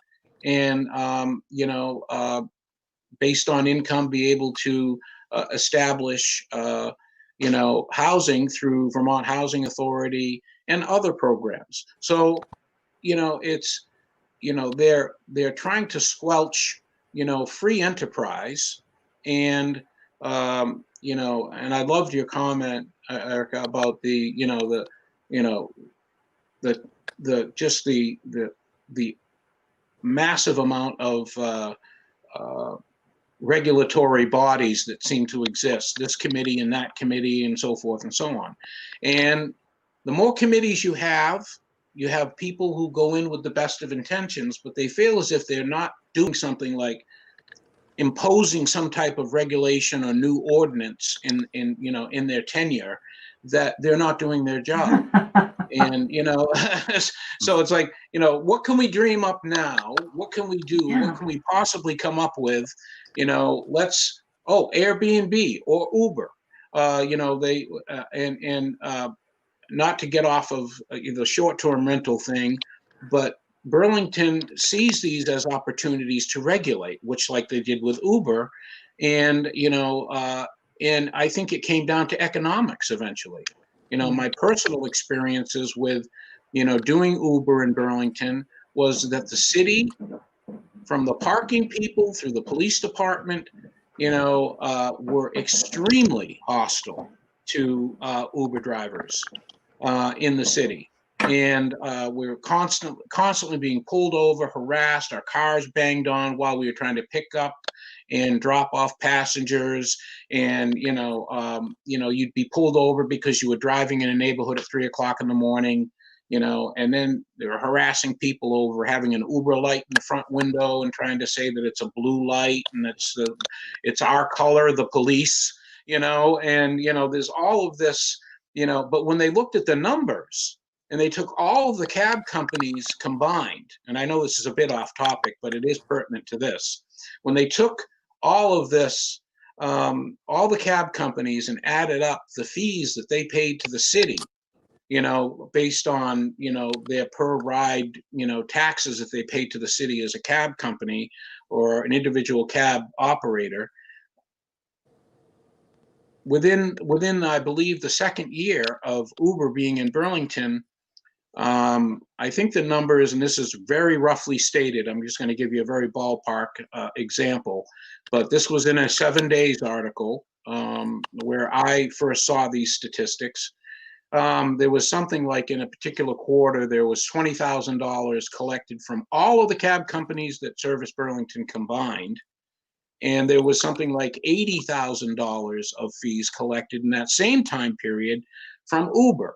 [SPEAKER 2] and, based on income, be able to establish, housing through Vermont Housing Authority and other programs. So, it's, they're trying to squelch, free enterprise. And, and I loved your comment, Erica, about the massive amount of regulatory bodies that seem to exist, this committee and that committee and so forth and so on. And the more committees you have people who go in with the best of intentions, but they feel as if they're not doing something like imposing some type of regulation or new ordinance in their tenure, that they're not doing their job. And, so it's like, what can we dream up now? What can we do?
[SPEAKER 1] Yeah.
[SPEAKER 2] What can we possibly come up with? Airbnb or Uber, not to get off of the short-term rental thing, but Burlington sees these as opportunities to regulate, which like they did with Uber. And, and I think it came down to economics eventually. My personal experiences with, doing Uber in Burlington was that the city, from the parking people through the police department, were extremely hostile to Uber drivers in the city. And we were constantly being pulled over, harassed, our cars banged on while we were trying to pick up and drop off passengers. And, you'd be pulled over because you were driving in a neighborhood at 3 o'clock in the morning, and then they were harassing people over having an Uber light in the front window and trying to say that it's a blue light and it's our color, the police, and, there's all of this, but when they looked at the numbers, and they took all of the cab companies combined, and I know this is a bit off topic, but it is pertinent to this. When they took all of this, all the cab companies, and added up the fees that they paid to the city, based on, their per ride, taxes that they paid to the city as a cab company or an individual cab operator, within I believe the second year of Uber being in Burlington, I think the numbers, and this is very roughly stated, I'm just going to give you a very ballpark example, but this was in a 7 Days article where I first saw these statistics. There was something like in a particular quarter, there was $20,000 collected from all of the cab companies that service Burlington combined. And there was something like $80,000 of fees collected in that same time period from Uber.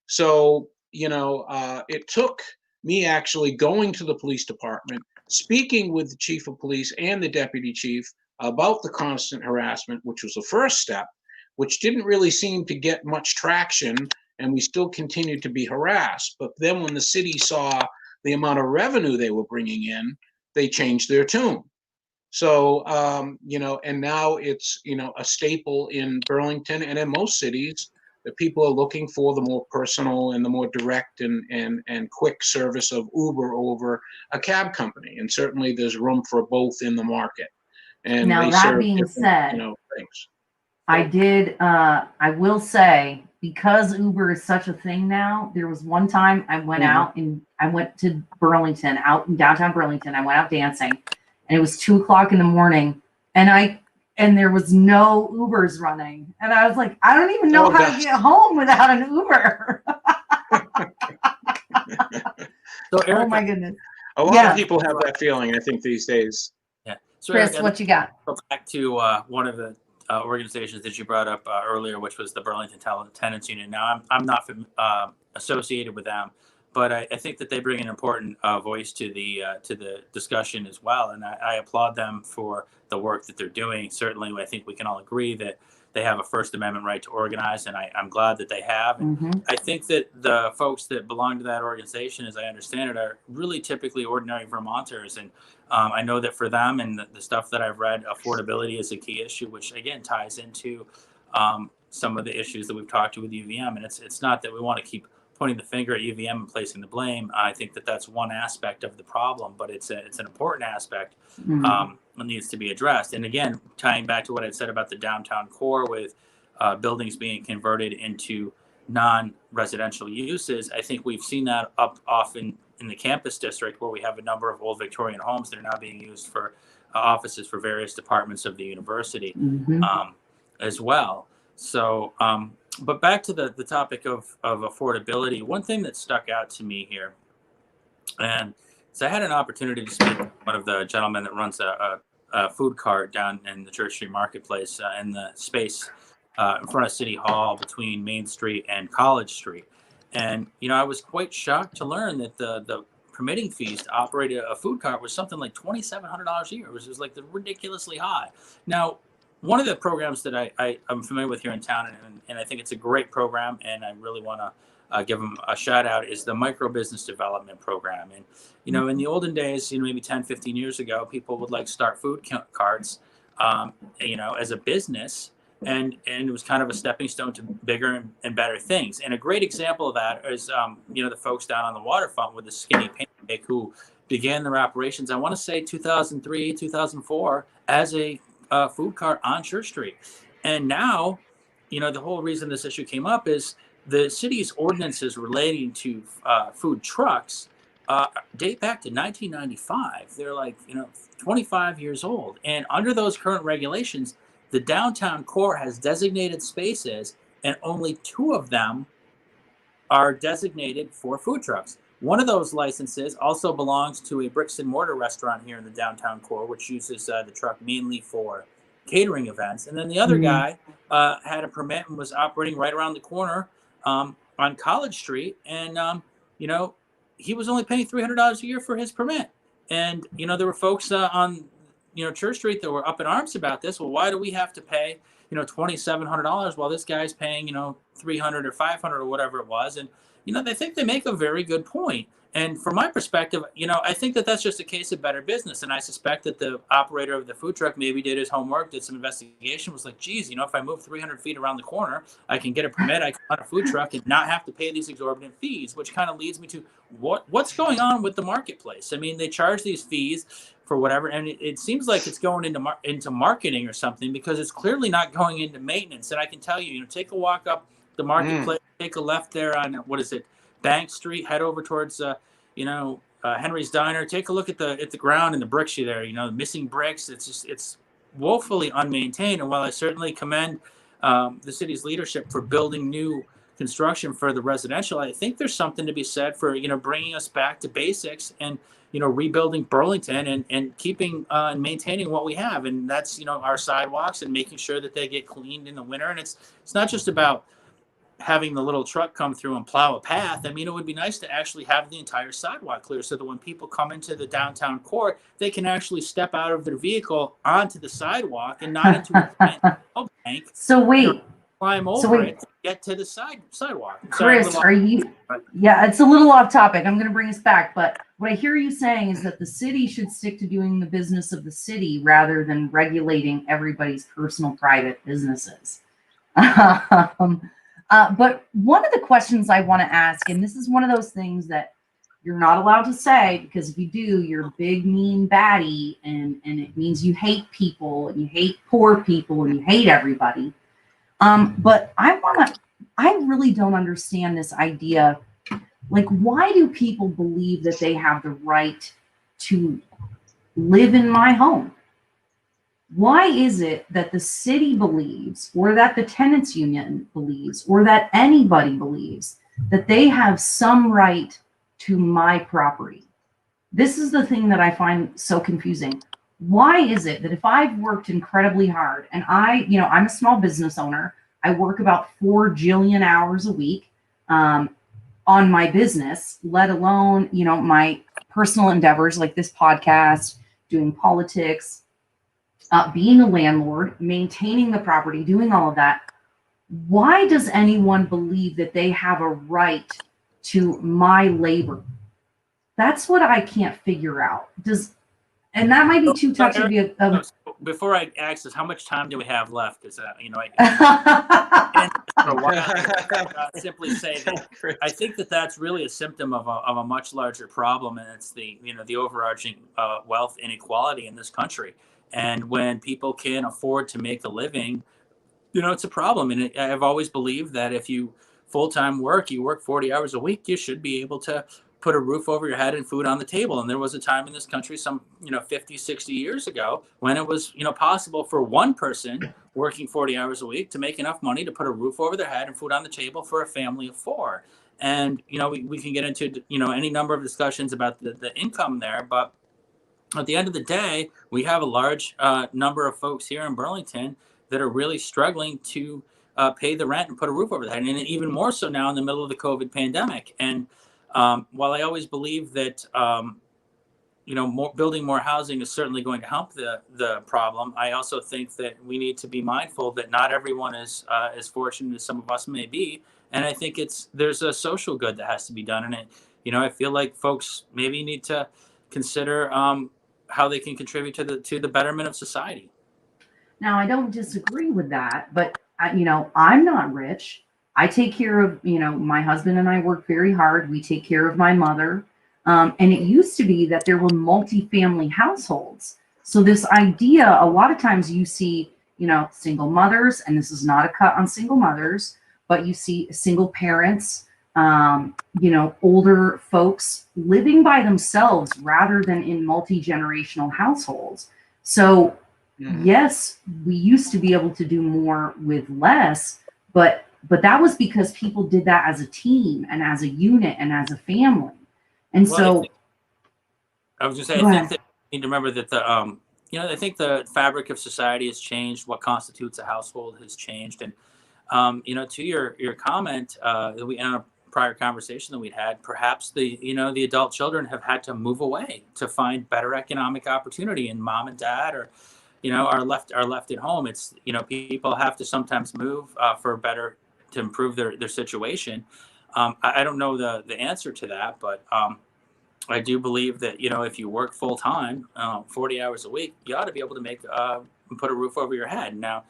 [SPEAKER 2] So, it took me actually going to the police department, speaking with the chief of police and the deputy chief about the constant harassment, which was the first step, which didn't really seem to get much traction, and we still continued to be harassed. But then when the city saw the amount of revenue they were bringing in, they changed their tune. So, and now it's, a staple in Burlington and in most cities that people are looking for the more personal and the more direct and quick service of Uber over a cab company. And certainly there's room for both in the market. And
[SPEAKER 1] now,
[SPEAKER 2] they
[SPEAKER 1] that
[SPEAKER 2] serve
[SPEAKER 1] being
[SPEAKER 2] different,
[SPEAKER 1] said,
[SPEAKER 2] things.
[SPEAKER 1] I will say, because Uber is such a thing now, there was one time I went out and I went to Burlington, out in downtown Burlington. I went out dancing, and it was 2:00 in the morning, and there was no Ubers running. And I was like, I don't even know how to get home without an Uber.
[SPEAKER 3] So, Erica,
[SPEAKER 1] oh my goodness.
[SPEAKER 2] A lot of people have that feeling, I think, these days.
[SPEAKER 3] Yeah. So,
[SPEAKER 1] Chris,
[SPEAKER 3] Erica,
[SPEAKER 1] what you got?
[SPEAKER 3] Go back to one of the organizations that you brought up earlier, which was the Burlington Tenants Union. Now, I'm not associated with them, but I think that they bring an important voice to the discussion as well, and I applaud them for the work that they're doing. Certainly, I think we can all agree that they have a First Amendment right to organize, and I'm glad that they have. And I think that the folks that belong to that organization, as I understand it, are really typically ordinary Vermonters. And I know that for them and the stuff that I've read, affordability is a key issue, which again ties into some of the issues that we've talked to with UVM. And it's not that we want to keep pointing the finger at UVM and placing the blame. I think that that's one aspect of the problem, but it's an important aspect that needs to be addressed. And again, tying back to what I said about the downtown core with buildings being converted into non-residential uses, I think we've seen that up often in the campus district, where we have a number of old Victorian homes that are now being used for offices for various departments of the university as well. So, but back to the topic of affordability, one thing that stuck out to me here, and so I had an opportunity to speak with one of the gentlemen that runs a food cart down in the Church Street Marketplace in the space in front of City Hall between Main Street and College Street. And, I was quite shocked to learn that the permitting fees to operate a food cart was something like $2,700 a year, which was like ridiculously high. Now, one of the programs that I'm familiar with here in town, and I think it's a great program, and I really want to give them a shout out, is the micro business development program. And, in the olden days, maybe 10, 15 years ago, people would start food carts, as a business. And it was kind of a stepping stone to bigger and better things. And a great example of that is, the folks down on the waterfront with the Skinny Pancake, who began their operations, I want to say 2003, 2004, as a food cart on Church Street. And now, the whole reason this issue came up is the city's ordinances relating to food trucks date back to 1995. They're 25 years old. And under those current regulations, the downtown core has designated spaces, and only 2 of them are designated for food trucks. One of those licenses also belongs to a bricks and mortar restaurant here in the downtown core, which uses the truck mainly for catering events. And then the other guy had a permit and was operating right around the corner on College Street. And, he was only paying $300 a year for his permit. And, there were folks on Church Street that were up in arms about this. Well, why do we have to pay, $2,700 while this guy's paying, $300 or $500 or whatever it was? And, they think they make a very good point. And from my perspective, I think that that's just a case of better business. And I suspect that the operator of the food truck maybe did his homework, did some investigation, was like, geez, if I move 300 feet around the corner, I can get a permit, I can run a food truck and not have to pay these exorbitant fees, which kind of leads me to what's going on with the marketplace. I mean, they charge these fees for whatever, and it seems like it's going into marketing or something, because it's clearly not going into maintenance. And I can tell you, take a walk up the marketplace, take a left there on, what is it, Bank Street, head over towards, Henry's Diner. Take a look at the ground and the bricks there. The missing bricks. It's woefully unmaintained. And while I certainly commend the city's leadership for building new construction for the residential, I think there's something to be said for bringing us back to basics and rebuilding Burlington and keeping and maintaining what we have, and that's our sidewalks and making sure that they get cleaned in the winter. And it's not just about having the little truck come through and plow a path. I mean, it would be nice to actually have the entire sidewalk clear so that when people come into the downtown core, they can actually step out of their vehicle onto the sidewalk and not into a bank.
[SPEAKER 1] So wait,
[SPEAKER 3] climb over it to get to the sidewalk.
[SPEAKER 1] Chris, are you? Yeah, it's a little off topic. I'm going to bring us back, but what I hear you saying is that the city should stick to doing the business of the city rather than regulating everybody's personal private businesses. But one of the questions I want to ask, and this is one of those things that you're not allowed to say, because if you do, you're a big, mean baddie, and it means you hate people, and you hate poor people, and you hate everybody. But I really don't understand this idea. Like, why do people believe that they have the right to live in my home? Why is it that the city believes, or that the tenants union believes, or that anybody believes that they have some right to my property? This is the thing that I find so confusing. Why is it that if I've worked incredibly hard and I'm a small business owner, I work about 4 jillion hours a week on my business, let alone, my personal endeavors like this podcast, doing politics, being a landlord, maintaining the property, doing all of that. Why does anyone believe that they have a right to my labor? That's what I can't figure out. And that might be too touchy.
[SPEAKER 3] Before I ask this, how much time do we have left? Because simply say that I think that's really a symptom of a much larger problem, and it's the overarching wealth inequality in this country. And when people can't afford to make a living, it's a problem. And I've always believed that if you full-time you work 40 hours a week, you should be able to put a roof over your head and food on the table. And there was a time in this country some 50, 60 years ago when it was possible for one person working 40 hours a week to make enough money to put a roof over their head and food on the table for a family of 4. And we can get into any number of discussions about the income there, but at the end of the day, we have a large number of folks here in Burlington that are really struggling to pay the rent and put a roof over their head, and even more so now in the middle of the COVID pandemic. And while I always believe that building more housing is certainly going to help the problem, I also think that we need to be mindful that not everyone is as fortunate as some of us may be. And I think there's a social good that has to be done. And I feel like folks maybe need to consider how they can contribute to the betterment of society.
[SPEAKER 1] Now, I don't disagree with that, but I'm not rich. I take care of, my husband and I work very hard. We take care of my mother. And it used to be that there were multi-family households. So this idea, a lot of times you see, single mothers, and this is not a cut on single mothers, but you see single parents, older folks living by themselves rather than in multi-generational households. So yes, we used to be able to do more with less, but that was because people did that as a team and as a unit and as a family. And
[SPEAKER 3] I was just saying, I think that you need to remember that I think the fabric of society has changed. What constitutes a household has changed. And, to your comment that we in a prior conversation that we'd had, perhaps the adult children have had to move away to find better economic opportunity, and mom and dad are left at home. It's, people have to sometimes move to improve their situation. I don't know the answer to that, but I do believe that, if you work full time, 40 hours a week, you ought to be able to put a roof over your head. Now,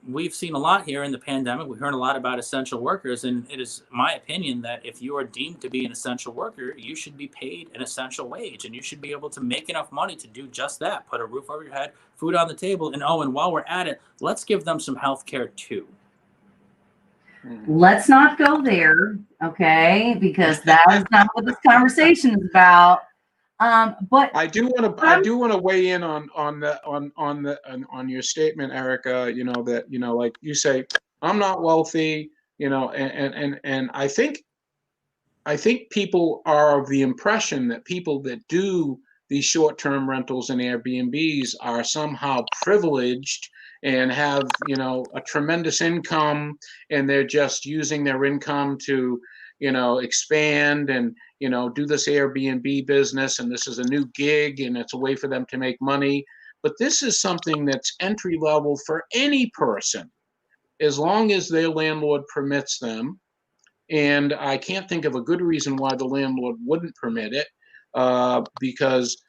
[SPEAKER 3] we've seen a lot here in the pandemic. We heard a lot about essential workers, and it is my opinion that if you are deemed to be an essential worker, you should be paid an essential wage, and you should be able to make enough money to do just that, put a roof over your head, food on the table. And while we're at it, let's give them some health care too.
[SPEAKER 1] Let's not go there, okay? Because that is not what this conversation is about. But
[SPEAKER 2] I do want to weigh in on your statement, Erica. You know that, you know, like you say, I'm not wealthy. You know, and I think people are of the impression that people that do these short-term rentals and Airbnbs are somehow privileged and have, you know, a tremendous income, and they're just using their income to, you know, expand and, you know, do this Airbnb business, and this is a new gig and it's a way for them to make money. But this is something that's entry level for any person, as long as their landlord permits them. And I can't think of a good reason why the landlord wouldn't permit it, because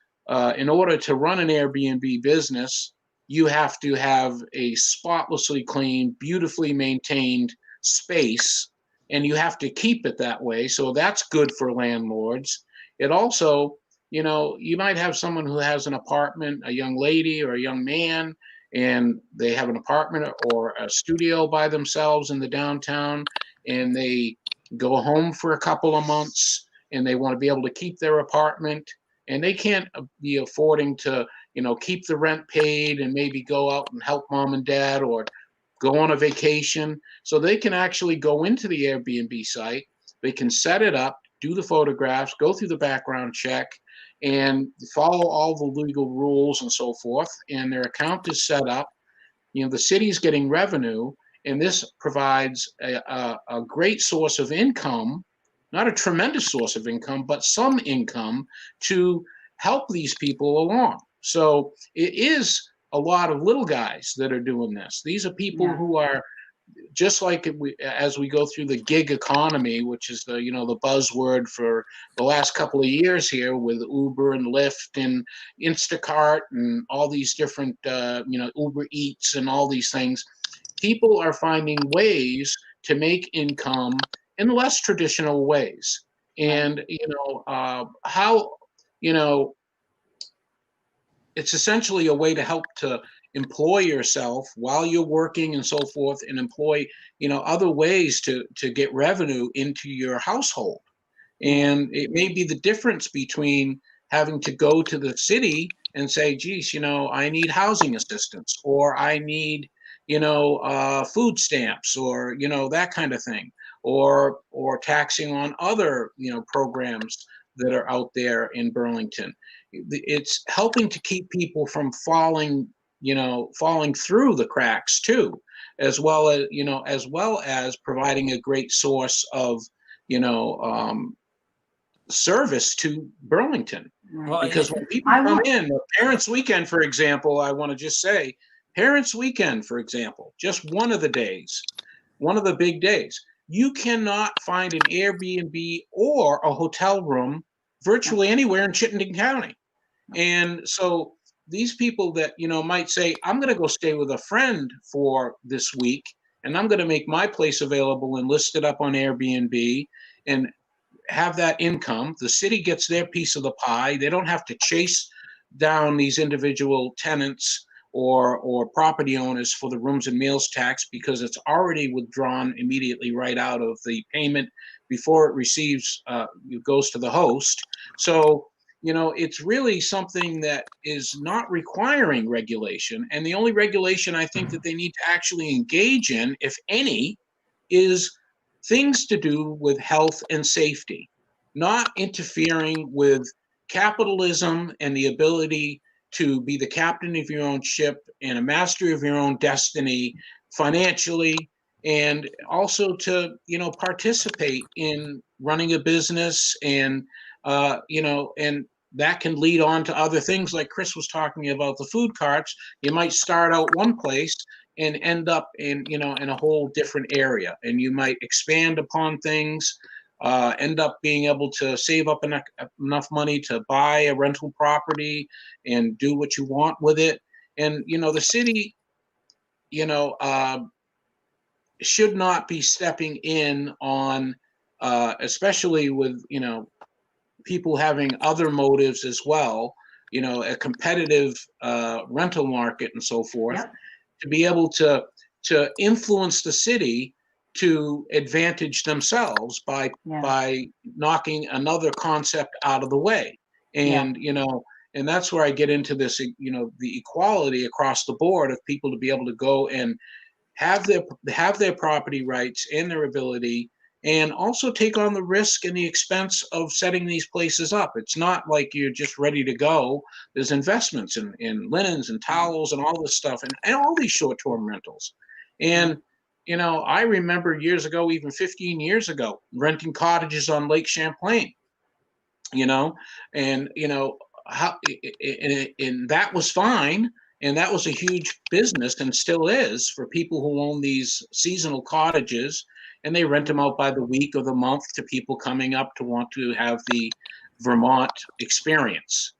[SPEAKER 2] in order to run an Airbnb business, you have to have a spotlessly clean, beautifully maintained space, and you have to keep it that way. So that's good for landlords. It also, you know, you might have someone who has an apartment, a young lady or a young man, and they have an apartment or a studio by themselves in the downtown, and they go home for a couple of months, and they want to be able to keep their apartment, and they can't be affording to, you know, keep the rent paid and maybe go out and help mom and dad or go on a vacation. So they can actually go into the Airbnb site, they can set it up, do the photographs, go through the background check, and follow all the legal rules and so forth, and their account is set up. You know, the city's getting revenue, and this provides a great source of income, not a tremendous source of income, but some income to help these people along. So it is a lot of little guys that are doing this. These are people who are just like as we go through the gig economy, which is the, you know, the buzzword for the last couple of years here with Uber and Lyft and Instacart and all these different, you know, Uber Eats and all these things. People are finding ways to make income in less traditional ways. And, you know, how, you know, it's essentially a way to help to employ yourself while you're working and so forth, and employ, you know, other ways to get revenue into your household. And it may be the difference between having to go to the city and say, geez, you know, I need housing assistance, or I need, you know, food stamps, or, you know, that kind of thing, or taxing on other, you know, programs that are out there in Burlington. It's helping to keep people from falling, you know, falling through the cracks too, as well as, you know, as well as providing a great source of, you know, service to Burlington.
[SPEAKER 3] Well,
[SPEAKER 2] Because when people come in, Parents Weekend, for example, I want to just say, Parents Weekend, for example, just one of the days, one of the big days, you cannot find an Airbnb or a hotel room virtually anywhere in Chittenden County. And so these people that, you know, might say, I'm going to go stay with a friend for this week, and I'm going to make my place available and list it up on Airbnb and have that income. The city gets their piece of the pie. They don't have to chase down these individual tenants or property owners for the rooms and meals tax, because it's already withdrawn immediately right out of the payment before it receives, it goes to the host. So, you know, it's really something that is not requiring regulation. And the only regulation I think that they need to actually engage in, if any, is things to do with health and safety, not interfering with capitalism and the ability to be the captain of your own ship and a master of your own destiny financially, and also to, you know, participate in running a business. And you know, and that can lead on to other things, like Chris was talking about the food carts. You might start out one place and end up in, you know, in a whole different area, and you might expand upon things, end up being able to save up enough money to buy a rental property and do what you want with it. And, you know, the city, you know, should not be stepping in on, especially with, you know, people having other motives as well, you know, a competitive rental market and so forth, to be able to influence the city to advantage themselves by knocking another concept out of the way. And and that's where I get into this, the equality across the board of people to be able to go and have their property rights and their ability, and also take on the risk and the expense of setting these places up. It's not like you're just ready to go. There's investments in linens and towels and all this stuff, and all these short-term rentals. And I remember years ago, even 15 years ago, renting cottages on Lake Champlain, and and that was fine. And that was a huge business, and still is, for people who own these seasonal cottages, and they rent them out by the week or the month to people coming up to want to have the Vermont experience,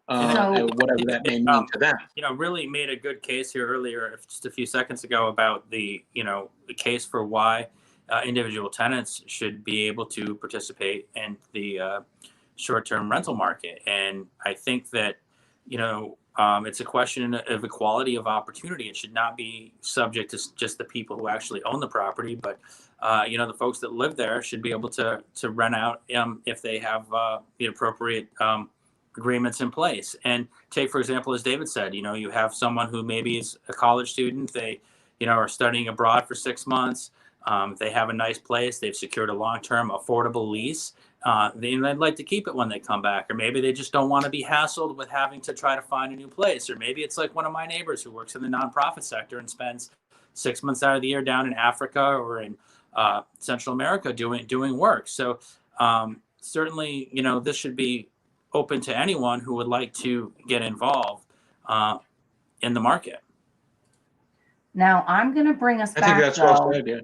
[SPEAKER 2] whatever that may mean to them.
[SPEAKER 3] Really made a good case here earlier, just a few seconds ago, about the case for why individual tenants should be able to participate in the short-term rental market. And I think that, it's a question of equality of opportunity. It should not be subject to just the people who actually own the property, but the folks that live there should be able to rent out if they have the appropriate agreements in place. And take, for example, as David said, you have someone who maybe is a college student. They are studying abroad for 6 months. They have a nice place. They've secured a long-term affordable lease. They'd like to keep it when they come back, or maybe they just don't want to be hassled with having to try to find a new place. Or maybe it's like one of my neighbors who works in the nonprofit sector and spends 6 months out of the year down in Africa or in Central America doing work. So certainly, this should be open to anyone who would like to get involved in the market.
[SPEAKER 1] Now I'm going to bring us back. I think that's well said, yeah.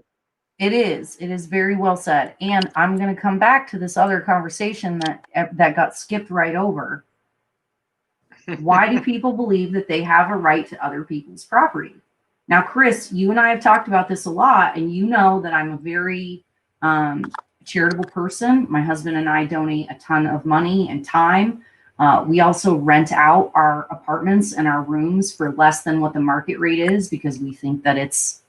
[SPEAKER 1] It is very well said. And I'm going to come back to this other conversation that got skipped right over. Why do people believe that they have a right to other people's property? Now, Chris, you and I have talked about this a lot, and you know that I'm a very charitable person. My husband and I donate a ton of money and time. We also rent out our apartments and our rooms for less than what the market rate is, because we think that it's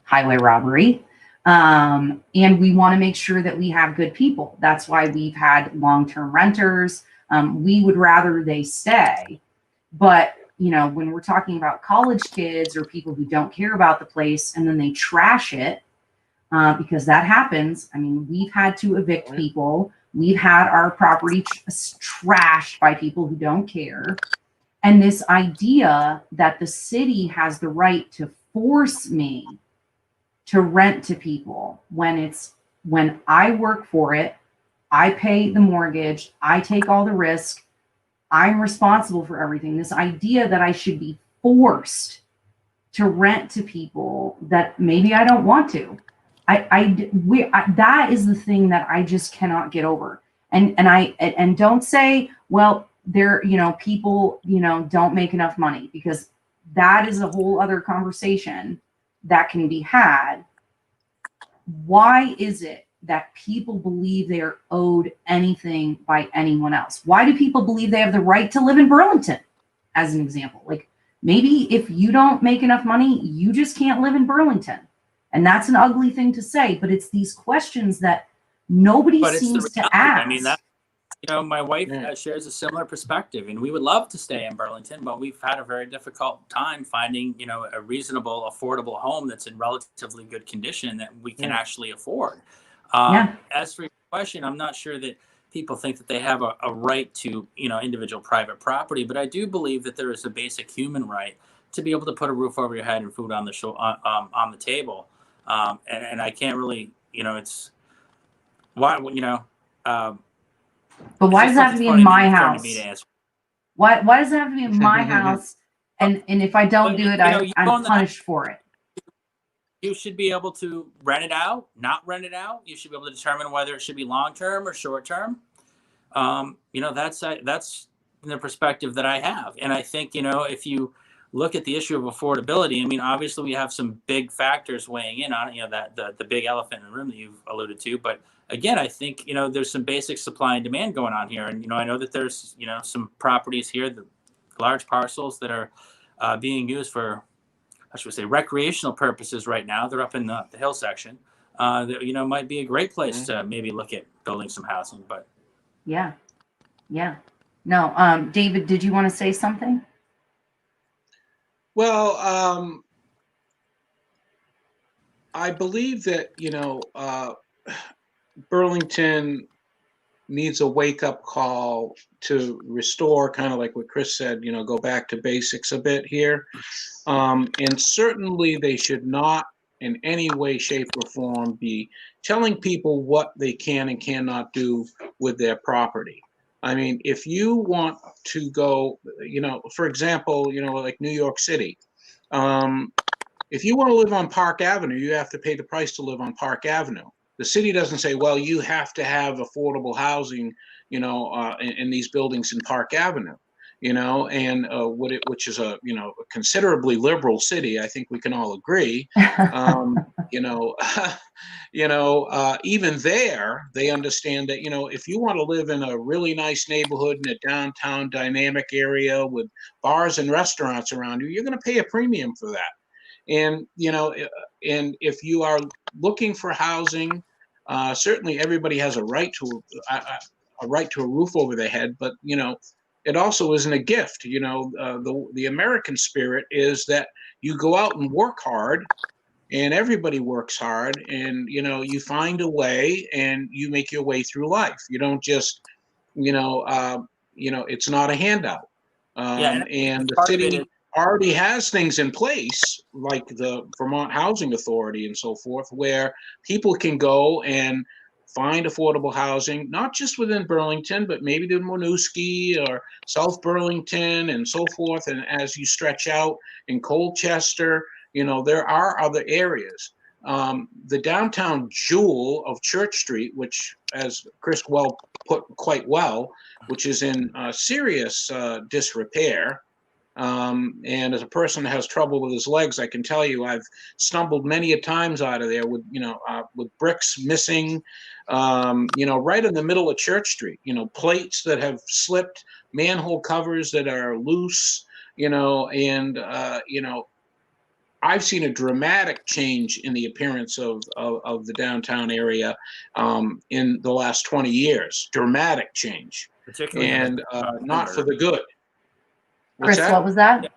[SPEAKER 1] highway robbery. And we want to make sure that we have good people. That's why we've had long-term renters. We would rather they stay. But, when we're talking about college kids or people who don't care about the place and then they trash it, because that happens. I mean, we've had to evict people. We've had our property trashed by people who don't care. And this idea that the city has the right to force me to rent to people when I work for it, I pay the mortgage, I take all the risk, I'm responsible for everything. This idea that I should be forced to rent to people that maybe I don't want to. That is the thing that I just cannot get over. And don't say, well, people, don't make enough money, because that is a whole other conversation that can be had. Why is it that people believe they are owed anything by anyone else? Why do people believe they have the right to live in Burlington, as an example? Like, maybe if you don't make enough money, you just can't live in Burlington. And that's an ugly thing to say, but it's these questions that nobody seems to ask.
[SPEAKER 3] I mean, my wife shares a similar perspective, and we would love to stay in Burlington, but we've had a very difficult time finding, a reasonable, affordable home that's in relatively good condition that we can actually afford. As for your question, I'm not sure that people think that they have a right to, individual private property, but I do believe that there is a basic human right to be able to put a roof over your head and food on the table. And I can't really, it's why,
[SPEAKER 1] but why does it have to be in my house? Why does it have to be in my house? And if I don't do it, I'm punished for it.
[SPEAKER 3] You should be able to rent it out, not rent it out. You should be able to determine whether it should be long-term or short-term. That's the perspective that I have. And I think, if you look at the issue of affordability, I mean, obviously we have some big factors weighing in on it, that the big elephant in the room that you've alluded to. But again, I think, there's some basic supply and demand going on here. And, I know that there's, some properties here, the large parcels that are being used for I should say, recreational purposes right now. They're up in the hill section. That, might be a great place to maybe look at building some housing. But
[SPEAKER 1] yeah. No, David, did you want to say something?
[SPEAKER 2] Well, I believe that, Burlington needs a wake-up call to restore, kind of like what Chris said, go back to basics a bit here. And certainly they should not in any way, shape, or form be telling people what they can and cannot do with their property. I mean, if you want to go, for example, like New York City, if you want to live on Park Avenue, you have to pay the price to live on Park Avenue. The city doesn't say, well, you have to have affordable housing, in these buildings in Park Avenue, and which is a considerably liberal city. I think we can all agree. Even there, they understand that if you want to live in a really nice neighborhood in a downtown dynamic area with bars and restaurants around you, you're going to pay a premium for that. And and if you are looking for housing, certainly everybody has a right to a roof over their head, but it also isn't a gift. The American spirit is that you go out and work hard, and everybody works hard, and you find a way and you make your way through life. You don't just it's not a handout. And the city already has things in place, like the Vermont Housing Authority and so forth, where people can go and find affordable housing, not just within Burlington, but maybe to Winooski or South Burlington and so forth. And as you stretch out in Colchester, there are other areas. The downtown jewel of Church Street, which, as Chris put quite well, which is in serious disrepair. And as a person that has trouble with his legs, I can tell you I've stumbled many a times out of there with bricks missing, right in the middle of Church Street, plates that have slipped, manhole covers that are loose, and I've seen a dramatic change in the appearance of the downtown area in the last 20 years. Dramatic change, and not for the good.
[SPEAKER 1] Chris, what was that?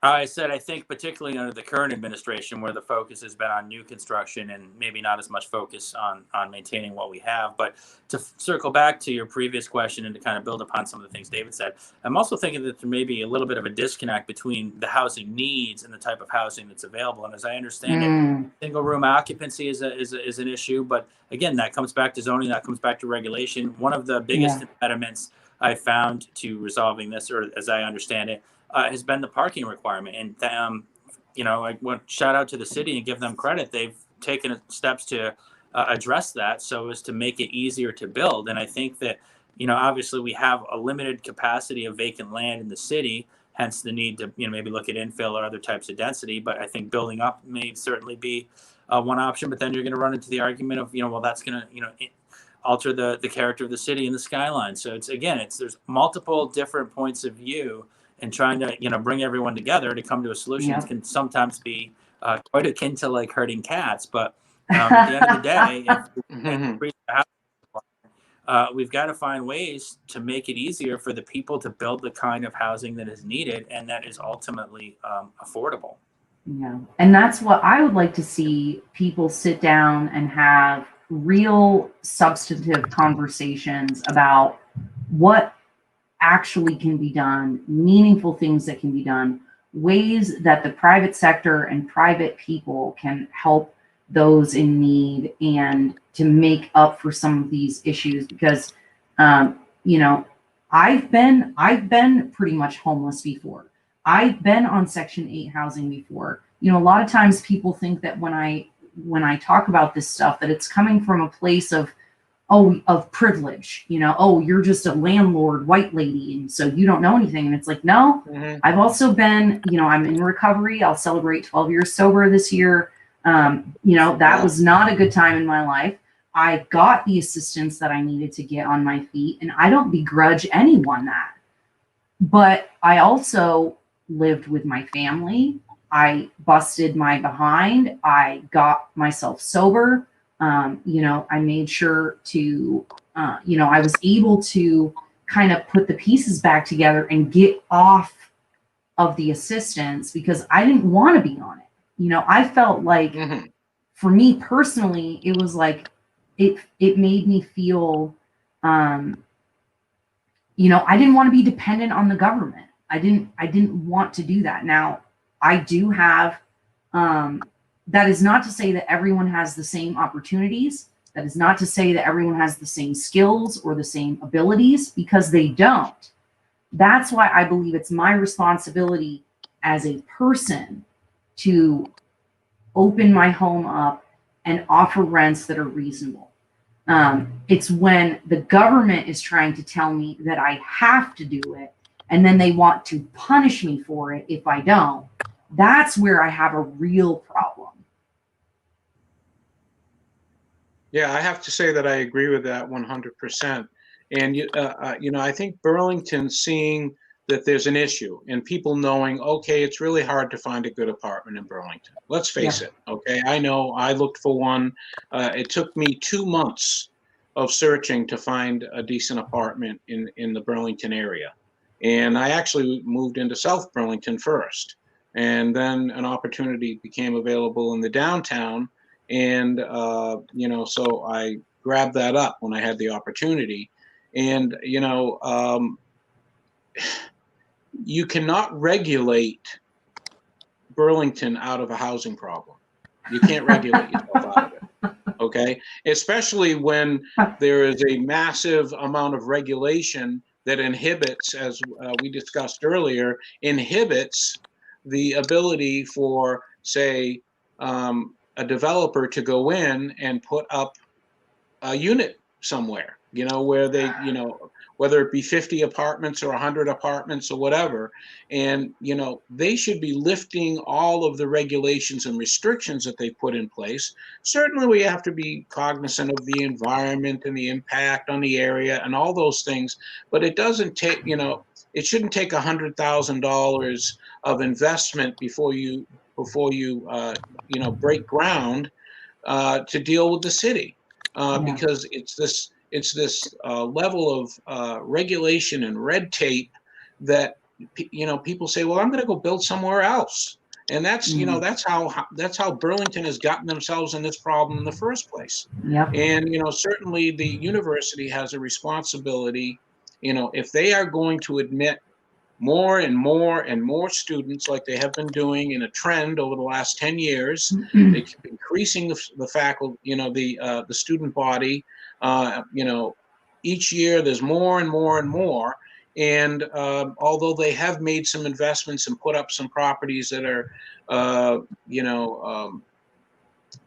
[SPEAKER 3] I said, I think particularly under the current administration, where the focus has been on new construction and maybe not as much focus on maintaining what we have. But to circle back to your previous question and to kind of build upon some of the things David said, I'm also thinking that there may be a little bit of a disconnect between the housing needs and the type of housing that's available. And as I understand it, single room occupancy is an issue. But again, that comes back to zoning, that comes back to regulation. One of the biggest impediments I found to resolving this, or as I understand it, has been the parking requirement. And, I want to shout out to the city and give them credit. They've taken steps to address that so as to make it easier to build. And I think that, obviously we have a limited capacity of vacant land in the city, hence the need to, maybe look at infill or other types of density. But I think building up may certainly be one option. But then you're going to run into the argument of, well, that's going to, alter the character of the city and the skyline. So there's multiple different points of view, and trying to bring everyone together to come to a solution can sometimes be quite akin to like herding cats. But at the end of the day, if we've got to find ways to make it easier for the people to build the kind of housing that is needed and that is ultimately affordable.
[SPEAKER 1] Yeah, and that's what I would like to see people sit down and have real substantive conversations about what actually can be done, meaningful things that can be done, ways that the private sector and private people can help those in need and to make up for some of these issues. Because I've been pretty much homeless before. I've been on Section 8 housing before. A lot of times people think that when I talk about this stuff, that it's coming from a place of privilege, you're just a landlord white lady, and so you don't know anything. And it's like, no, I've also been, I'm in recovery. I'll celebrate 12 years sober this year. That was not a good time in my life. I got the assistance that I needed to get on my feet, and I don't begrudge anyone that. But I also lived with my family. I busted my behind. I got myself sober. I made sure to, I was able to kind of put the pieces back together and get off of the assistance because I didn't want to be on it. I felt like, for me personally, it was like it made me feel, I didn't want to be dependent on the government. I didn't want to do that. Now, I do have, that is not to say that everyone has the same opportunities. That is not to say that everyone has the same skills or the same abilities, because they don't. That's why I believe it's my responsibility as a person to open my home up and offer rents that are reasonable. It's when the government is trying to tell me that I have to do it, and then they want to punish me for it if I don't. That's where I have a real problem.
[SPEAKER 2] Yeah, I have to say that I agree with that 100%. And I think Burlington seeing that there's an issue and people knowing, okay, it's really hard to find a good apartment in Burlington. Let's face it. Okay, I know I looked for one. It took me 2 months of searching to find a decent apartment in the Burlington area. And I actually moved into South Burlington first. And then an opportunity became available in the downtown. And, so I grabbed that up when I had the opportunity. And, you cannot regulate Burlington out of a housing problem. You can't regulate yourself out of it. Okay. Especially when there is a massive amount of regulation that inhibits, as we discussed earlier, inhibits the ability for, say, a developer to go in and put up a unit somewhere, where they, whether it be 50 apartments or 100 apartments or whatever. And, they should be lifting all of the regulations and restrictions that they put in place. Certainly we have to be cognizant of the environment and the impact on the area and all those things, but it doesn't take, it shouldn't take $100,000 of investment before you break ground to deal with the city, because it's this level of regulation and red tape that people say, well, I'm going to go build somewhere else, and that's that's how Burlington has gotten themselves in this problem in the first place. And certainly the university has a responsibility. If they are going to admit more and more and more students, like they have been doing in a trend over the last 10 years. They keep increasing the faculty, the student body. Each year there's more and more and more. And although they have made some investments and put up some properties that are,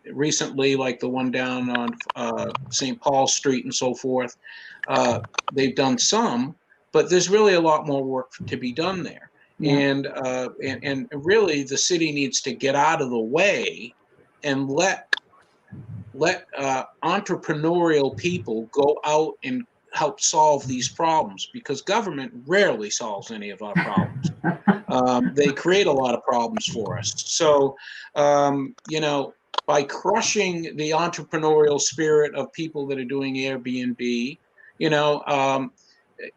[SPEAKER 2] recently, like the one down on St. Paul Street and so forth, they've done some. But there's really a lot more work to be done there. And really the city needs to get out of the way and let entrepreneurial people go out and help solve these problems, because government rarely solves any of our problems. They create a lot of problems for us. So, by crushing the entrepreneurial spirit of people that are doing Airbnb,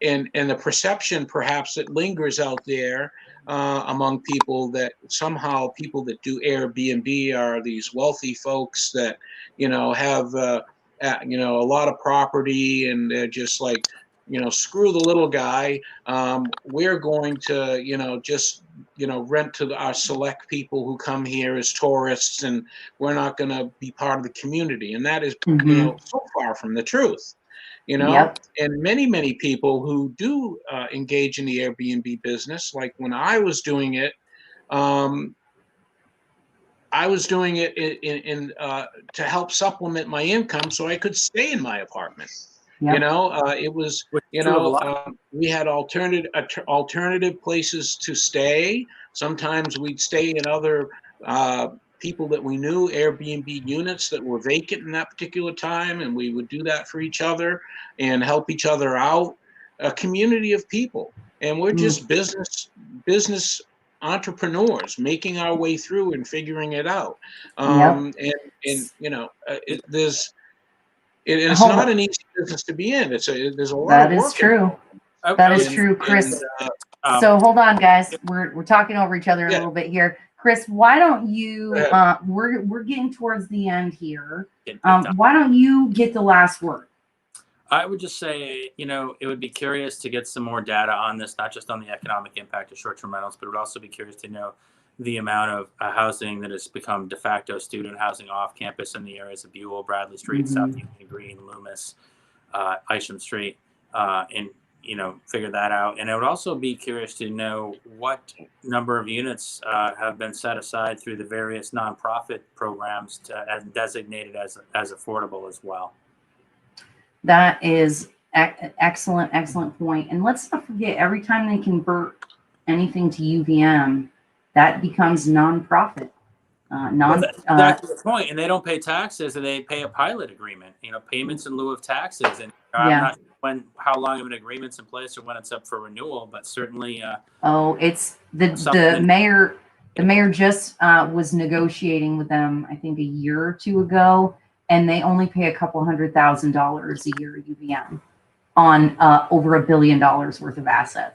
[SPEAKER 2] and the perception perhaps that lingers out there among people that somehow people that do Airbnb are these wealthy folks that, have, a lot of property, and they're just like, screw the little guy. We're going to, just, rent to our select people who come here as tourists, and we're not going to be part of the community. And that is, so far from the truth. And many people who do engage in the Airbnb business, like when I was doing it, in to help supplement my income so I could stay in my apartment. It was, we had alternative places to stay. Sometimes we'd stay in other people that we knew, Airbnb units that were vacant in that particular time, and we would do that for each other and help each other out. A community of people, and we're just business entrepreneurs making our way through and figuring it out.
[SPEAKER 1] Yep.
[SPEAKER 2] And you know, it's
[SPEAKER 1] Hold
[SPEAKER 2] not
[SPEAKER 1] on.
[SPEAKER 2] an easy business to be in. There's a lot
[SPEAKER 1] That
[SPEAKER 2] of
[SPEAKER 1] is
[SPEAKER 2] work.
[SPEAKER 1] true. That is true, Chris. So hold on, guys. We're talking over each other a little bit here. Chris, why don't you? We're getting towards the end here. Why don't you get the last word?
[SPEAKER 3] I would just say, you know, it would be curious to get some more data on this, not just on the economic impact of short-term rentals, but it would also be curious to know the amount of housing that has become de facto student housing off campus in the areas of Buell, Bradley Street, South Union Green, Loomis, Isham Street, and, you know, figure that out. And I would also be curious to know what number of units have been set aside through the various nonprofit programs as designated as affordable as well.
[SPEAKER 1] That is excellent point. And let's not forget, every time they convert anything to UVM, that becomes nonprofit.
[SPEAKER 3] That's the point. And they don't pay taxes, and they pay a pilot agreement. You know, payments in lieu of taxes. And I'm not sure how long of an agreement's in place or when it's up for renewal, but certainly.
[SPEAKER 1] It's the mayor. The mayor just was negotiating with them, I think, a year or two ago. And they only pay a couple $100,000 a year UVM on over $1 billion worth of assets.